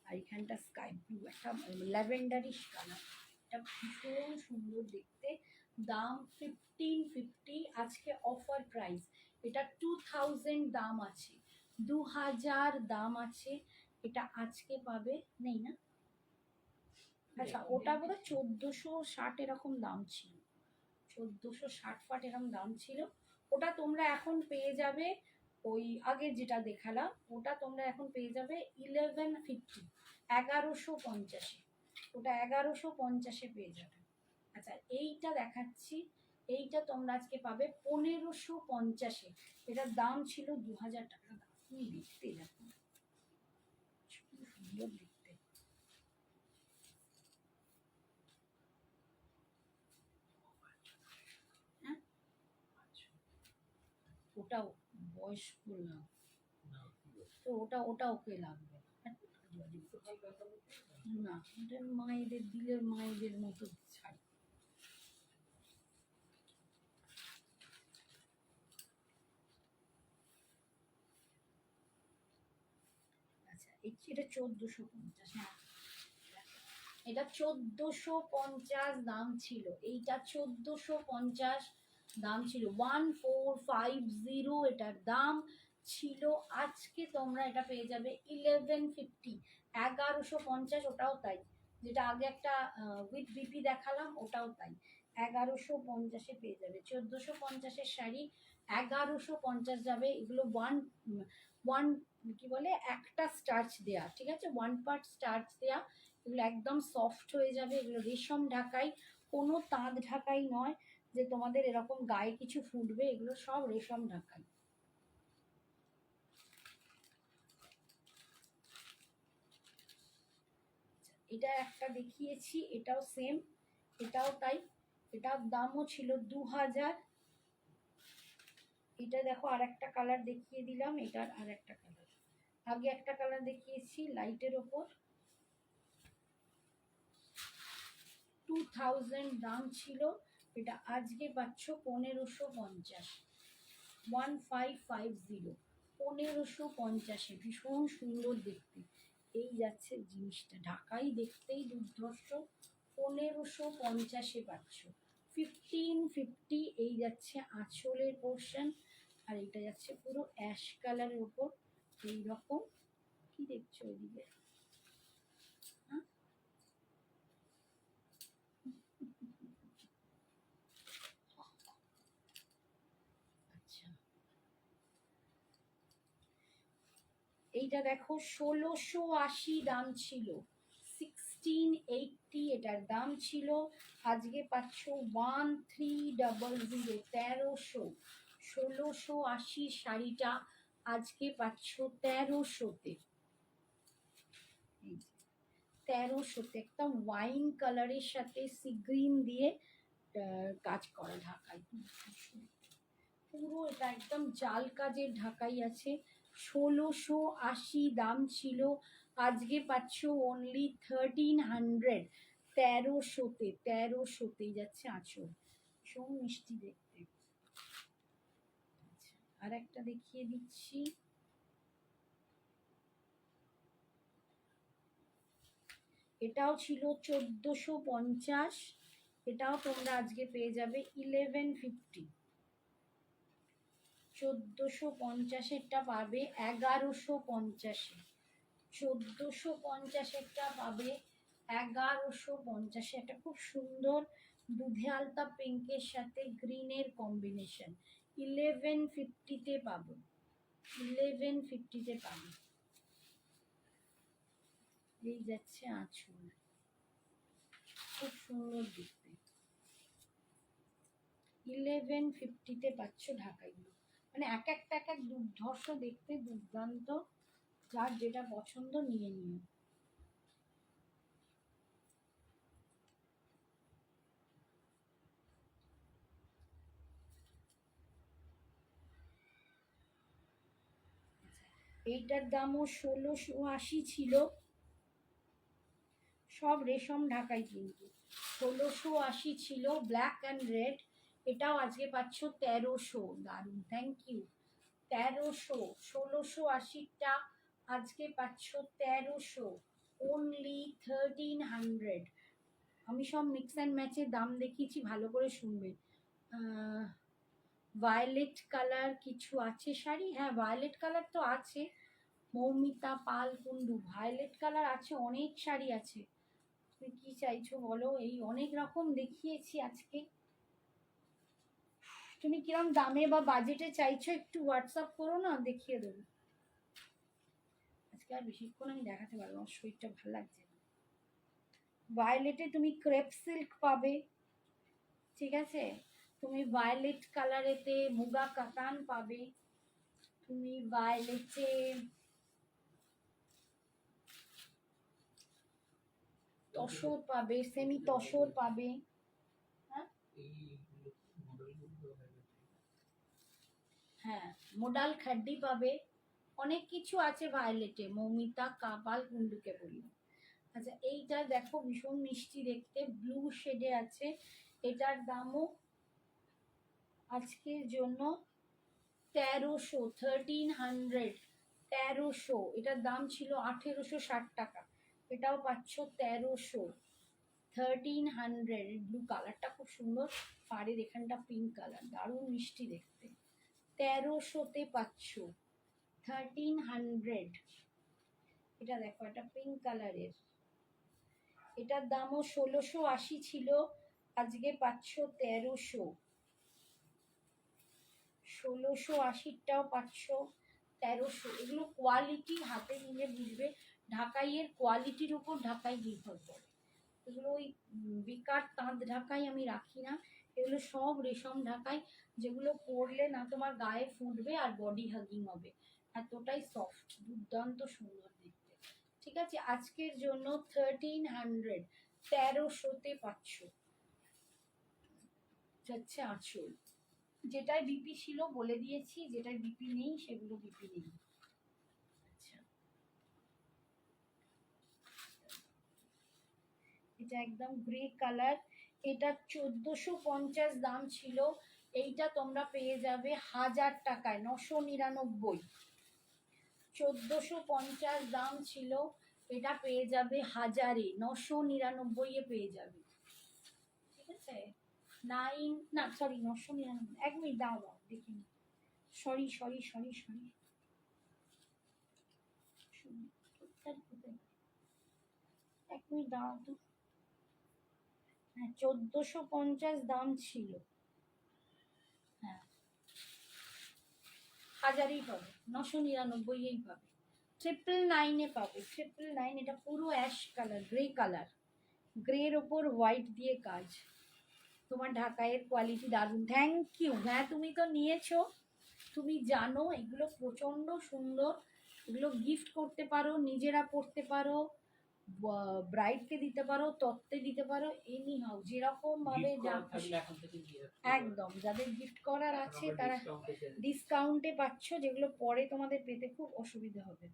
আর এখানটা স্কাই ব্লু, একটা ল্যাভেন্ডারিশ কালার, এটা ভীষণ সুন্দর দেখতে। দাম 1550, আজকে অফার প্রাইস। এটা 2000 দাম আছে, 2000 দাম আছে। এটা আজকে পাবে, নেই না? আচ্ছা, ওটা বোধ হয় 1460 এরকম দাম ছিল, 1460 ফাট এরকম দাম ছিল। ওটা তোমরা এখন পেয়ে যাবে, ওই আগের যেটা দেখালাম ওটা তোমরা এখন পেয়ে যাবে 1150, 1150। ওটা 1150 পেয়ে যাবে। আচ্ছা, এইটা দেখাচ্ছি, এইটা তোমরা আজকে পাবে 1550। এটার দাম ছিল 2000 টাকা। দাম তুমি দেখতে দেখো, খুব সুন্দর দেখতে। হ্যাঁ, ওটাও বয়স্ক না, তো ওটা ওটা ওকে লাগবে না। ওটা মায়েদের দিলের মায়েদের মতো ছাই। আচ্ছা, এটা 1450। হ্যাঁ, এটা 1450 দাম ছিল, এইটা 1450 দাম ছিল, 1450 এটার দাম ছিল। আজকে তোমরা এটা পেয়ে যাবে 1150, 1150। ওটাও তাই, যেটা আগে একটা উইথ বিপি দেখালাম ওটাও তাই, 1150-এ পেয়ে যাবে। 1450-এর শাড়ি 1150 যাবে। এগুলো ওয়ান ওয়ান কি বলে, একটা স্টার্চ দেয়া, ঠিক আছে, ওয়ান পার্ট স্টার্চ দেয়া। এগুলো একদম সফট হয়ে যাবে। এগুলো রেশম ঢাকাই, কোনো তাঁত ঢাকাই নয় যে তোমাদের এরকম গায়ে কিছু ফুটবে, এগুলো সব রেশম ঢাকাই। এটা একটা দেখিয়েছি, এটাও সেম, এটাও তাই, এটার দামও ছিল 2000। এটা দেখো আর একটা কালার দেখিয়ে দিলাম, এটার আর একটা কালার, আগে একটা কালার দেখিয়েছি লাইটের ওপর, 2000 দাম ছিল। এটা আজকে পাচ্ছ 1550, 1550, 1550-এ। ভীষণ সুন্দর দেখতে। এই যাচ্ছে জিনিসটা, ঢাকাই দেখতেই দুর্ধর্ষ। 1550-এ পাচ্ছ, 1550। এই যাচ্ছে আঁচলের পোর্শন, আর এটা যাচ্ছে পুরো অ্যাশ কালারের উপর এইরকম। কি দেখছো ওইদিকে? হ্যাঁ, আচ্ছা, এইটা দেখো 1680 দাম ছিল, 1680 এটার দাম ছিল। আজকে পাচ্ছ 1300, 1300। 1680 শাড়িটা আজকে পাচ্ছ 1300-তে, 1300-তে। একটা ওয়াইন কালারের সাথে সি গ্রিন দিয়ে কাজ করা ঢাকাই, পুরো এটা একদম জাল কাজের ঢাকাই আছে। 1680 দাম ছিল, আজকে পাচ্ছ অনলি 1300, 1300-তে, 1300-তেই যাচ্ছে আঁচল। ভীষণ মিষ্টি দেখতে। আচ্ছা, আর একটা দেখিয়ে দিচ্ছি, এটাও ছিল 1450। এটাও তোমরা আজকে পেয়ে যাবে 1150। 1450-এরটা পাবে 1150-এ, 1450-এরটা পাবে 1150-এ। একটা খুব সুন্দর দুধে আলতা পিঙ্কের সাথে গ্রিনের কম্বিনেশন, 1150-তে পাবো, 1150-তে পাবো। এই যাচ্ছে আঁচল, খুব সুন্দর দেখতে, 1150-তে পাচ্ছ ঢাকাইগুলো। মানে এক একটা এক এক দুর্ধর্ষ দেখতে, দুর্দান্ত। যার যেটা পছন্দ নিয়ে নিও। এইটার দামও 1680 ছিল, সব রেশম ঢাকাই কিন্তু। 1680 ছিল, ব্ল্যাক অ্যান্ড রেড। এটাও আজকে পাচ্ছ 1300। দারুণ, থ্যাংক ইউ। 1300, 1680-টা আজকে পাচ্ছ 1300, অনলি 1300। আমি সব মিক্স অ্যান্ড ম্যাচের দাম দেখিয়েছি, ভালো করে শুনবে। ভায়োলেট কালার কিছু আছে শাড়ি, হ্যাঁ ভায়োলেট কালার তো আছে, মৌমিতা পাল কুন্ডু ভায়োলেট কালার আছে, অনেক শাড়ি আছে। তুমি কি চাইছো বলো, এই অনেক রকম দেখিয়েছি আজকে। তুমি কিরম দামে বা বাজেটে চাইছো একটু হোয়াটসঅ্যাপ করো না, দেখিয়ে দেবো। আজকে আর বেশিক্ষণ আমি দেখাতে পারবো, আমার শরীরটা ভালো লাগছে না। ভায়োলেটে তুমি ক্রেপ সিল্ক পাবে, ঠিক আছে, তুমি ভায়োলেট কালারেতে মুগা কাতান পাবে, তুমি ভায়োলেটে তসর পাবে, সেমি তসর পাবে। হ্যাঁ হ্যাঁ মোডাল খাড্ডি পাবে, অনেক কিছু আছে ভায়োলেটে, মৌমিতা কাপাল কুন্ডুকে বলি। আচ্ছা এইটা দেখো ভীষণ মিষ্টি দেখতে, ব্লু শেডে আছে, এটার দামও আজকের জন্য 1300, 1300, 1300। এটার দাম ছিল 1860 টাকা, এটাও পাচ্ছ 1300, 1300। ব্লু কালারটা খুব সুন্দর, পাড়ের এখানটা পিঙ্ক কালার, দারুণ মিষ্টি দেখতে, 1300-তে পাচ্ছ, 1300। এটা দেখো এটা পিঙ্ক কালারের, এটার দামও 1680 ছিল, আজকে পাচ্ছ 1300, 1680টাও পাচ্ছ 1300। এগুলো কোয়ালিটি হাতে নিলে বুঝবে, ঢাকাইয়ের কোয়ালিটির উপর ঢাকাই নির্ভর করে। এগুলো ওই বেকার তাঁত ঢাকাই আমি রাখি না, এগুলো সব রেশম ঢাকাই, যেগুলো পরলে না তোমার গায়ে ফুটবে আর বডি হাগিং হবে, এতটাই সফট, দুর্দান্ত সুন্দর দেখতে। ঠিক আছে, আজকের জন্য 1300, 1300-তে পাচ্ছ। হচ্ছে আঁচল, যেটাই বিপি ছিল বলে দিয়েছি, যেটাই বিপি নেই সেগুলো বিপি নেই। আচ্ছা এটা একদম গ্রে কালার, এটা 1450 দাম ছিল, এইটা তোমরা পেয়ে যাবে 1000 টাকায়, 999। 1450 দাম ছিল, এটা পেয়ে যাবে 1000-এ, 999-এ পেয়ে যাবে। ঠিক আছে, 999, 1 মিনিট দাও দাও দেখি, সরি সরি সরি সরি, এক মিনিট দাঁড়াও তো। হ্যাঁ 1450 দাম ছিল, হ্যাঁ 1000-এই পাবে, 999-এই পাবে, 999-এ পাবে, 999। এটা পুরো অ্যাশ কালার, গ্রে কালার, গ্রের ওপর হোয়াইট দিয়ে কাজ, তোমার ঢাকাইয়ের কোয়ালিটি দারুণ। থ্যাংক ইউ, হ্যাঁ তুমি তো নিয়েছো, তুমি জানো এগুলো প্রচন্ড সুন্দর, এগুলো গিফট করতে পারো, নিজেরা পড়তে পারো, ব্রাইডকে দিতে পারো, তত্ত্বে দিতে পারো, এনি হাউ যেরকম ভাবে একদম, যাদের গিফট করার আছে তারা ডিসকাউন্টে পাচ্ছ, যেগুলো পরে তোমাদের পেতে খুব অসুবিধা হবে।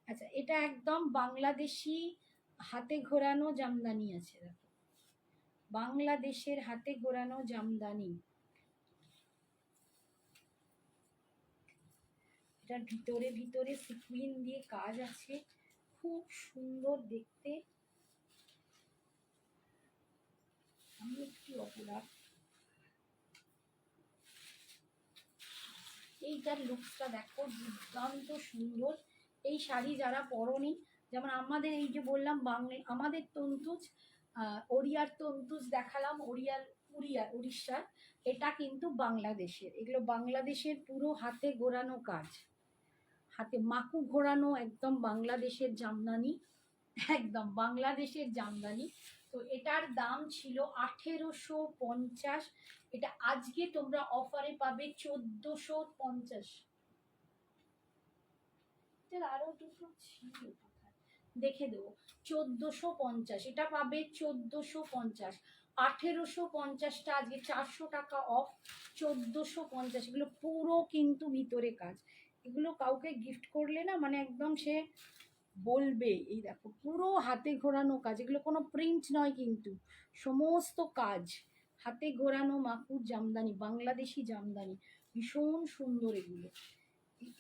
আচ্ছা এটা একদম বাংলাদেশি হাতে ঘোরানো জামদানি আছে, দেখো বাংলাদেশের হাতে ঘোরানো জামদানি, এটার ভিতরে ভিতরে সিকুইন দিয়ে কাজ আছে, খুব সুন্দর দেখতে। আমি একটু অপরাধ, এইটার লুকসটা দেখো দুর্দান্ত সুন্দর। এই শাড়ি যারা পরনি, যেমন আমাদের এই যে বললাম বাংলা, আমাদের তন্তুজ, ওড়িয়ার তন্তুজ দেখালাম, উড়িষ্যার, এটা কিন্তু বাংলাদেশের, এগুলো বাংলাদেশের পুরো হাতে ঘোরানো কাজ, হাতে মাকু ঘোরানো, একদম বাংলাদেশের জামদানি, একদম বাংলাদেশের জামদানি। তো এটার দাম ছিল 1850, এটা আজকে তোমরা অফারে পাবে 1450। এটার আরো দুটো ছিল, দেখে দেবো, 1450, এটা পাবে 1450। 1850টা আজকে 400 টাকা অফ, 1450। এগুলো পুরো কিন্তু ভিতরে কাজ, এগুলো কাউকে গিফট করলে না মানে একদম সে বলবে, এই দেখো পুরো হাতে ঘোরানো কাজ, এগুলো কোনো প্রিন্ট নয় কিন্তু, সমস্ত কাজ হাতে ঘোরানো মাকুর জামদানি, বাংলাদেশি জামদানি, ভীষণ সুন্দর এগুলো,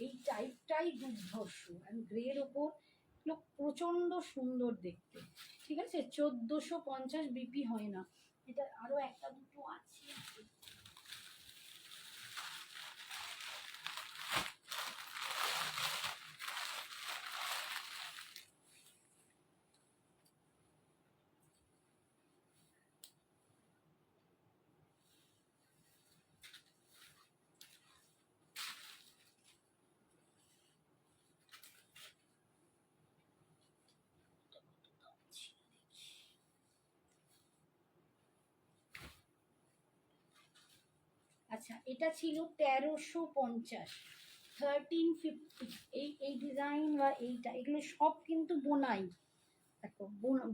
এই টাইপটাই দুর্ধর্ষ, আর গ্রের ওপর এগুলো প্রচন্ড সুন্দর দেখতে। ঠিক আছে, 1450 বিপি হয় না, এটা আরো একটা দুটো আছে, আচ্ছা এটা ছিল 1350, 1350। এই ডিজাইন বা এইটা এগুলো সব কিন্তু বোনাই, দেখো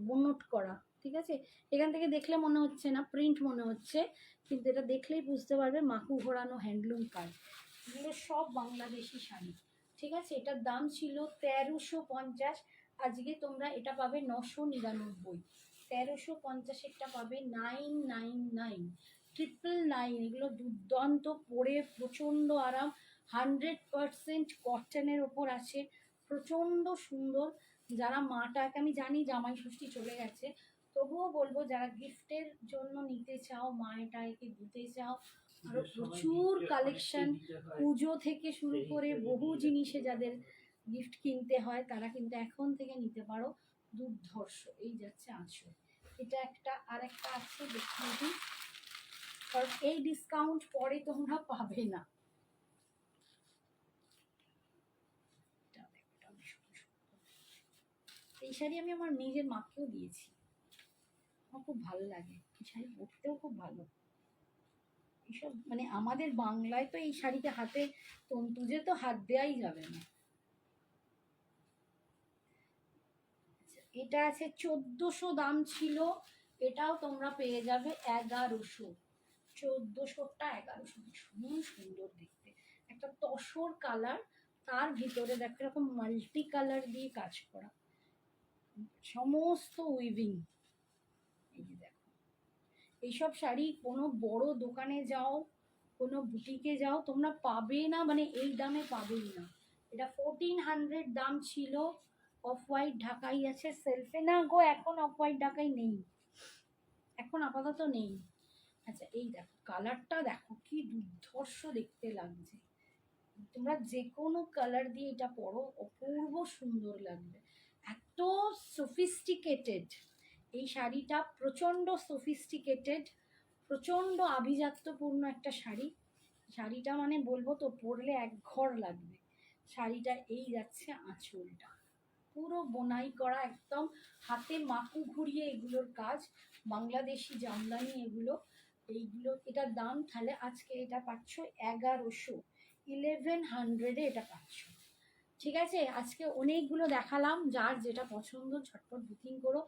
বোনট করা, ঠিক আছে। এখান থেকে দেখলে মনে হচ্ছে না প্রিন্ট মনে হচ্ছে, কিন্তু এটা দেখলেই বুঝতে পারবে মাকু ঘোরানো হ্যান্ডলুম কাজ। এগুলো সব বাংলাদেশি শাড়ি, ঠিক আছে। এটার দাম ছিল 1350, আজকে তোমরা এটা পাবে 999। 1350 পাবে 999, 999। এগুলো দুর্দান্ত, পরে প্রচণ্ড আরাম, 100% কটনের ওপর আছে, প্রচণ্ড সুন্দর। যারা মাটাকে, আমি জানি জামাই ষষ্ঠী চলে গেছে, তবুও বলবো যারা গিফটের জন্য নিতে চাও, মায়েটাকে দিতে চাও, আরো প্রচুর কালেকশন, পুজো থেকে শুরু করে বহু জিনিসে যাদের গিফট কিনতে হয় তারা কিন্তু এখন থেকে নিতে পারো। দুর্ধর্ষ। এই যাচ্ছে আঁচল, এটা একটা, আর একটা আছে দেখিয়ে দিই, কারণ এই ডিসকাউন্ট পরে তোমরা পাবে না। এই শাড়ি আমি আমার নিজের মাকেও দিয়েছি, আমার খুব ভালো লাগে, এই শাড়ি পরতেও খুব ভালো। এইসব মানে আমাদের বাংলায় তো এই শাড়িতে হাতে তন্তুজে তো হাত দেওয়াই যাবে না। এটা আছে 1400 দাম ছিল, এটাও তোমরা পেয়ে যাবে 1100। 1400টা 1100, ভীষণ সুন্দর দেখতে, একটা তসর কালার, তার ভিতরে দেখো এরকম মাল্টি কালার দিয়ে কাজ করা, সমস্ত উইভিং। এই যে দেখো, এইসব শাড়ি কোনো বড় দোকানে যাও, কোনো বুটিকে যাও, তোমরা পাবে না, মানে এই দামে পাবেই না। এটা 1400 দাম ছিল। অফ হোয়াইট ঢাকাই আছে সেলফে, না গো এখন অফ হোয়াইট ঢাকাই নেই, এখন আপাতত নেই। আচ্ছা এই দেখো কালারটা, দেখো কি দুর্ধর্ষ দেখতে লাগছে, তোমরা যে কোনো কালার দিয়ে এটা পরো অপূর্ব সুন্দর লাগবে, এত সফিস্টিকেটেড। এই শাড়িটা প্রচণ্ড সফিস্টিকেটেড, প্রচণ্ড আভিজাত্যপূর্ণ একটা শাড়ি। শাড়িটা মানে বলবো তো পরলে এক ঘর লাগবে। শাড়িটা এই যাচ্ছে আঁচলটা, পুরো বোনাই করা, একদম হাতে মাকু ঘুরিয়ে এগুলোর কাজ, বাংলাদেশি জামদানি এগুলো। এইগুলো এটার দাম তাহলে আজকে এটা পাচ্ছ 1100, 1100-এ এটা পাচ্ছ, ঠিক আছে। আজকে অনেকগুলো দেখালাম, যার যেটা পছন্দ ঝটপট বুকিং করো।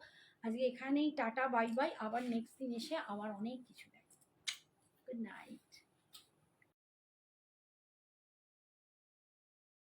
আজকে এখানেই টাটা বাই বাই, আবার নেক্সট দিন এসে আবার অনেক কিছু দেখ। Good night.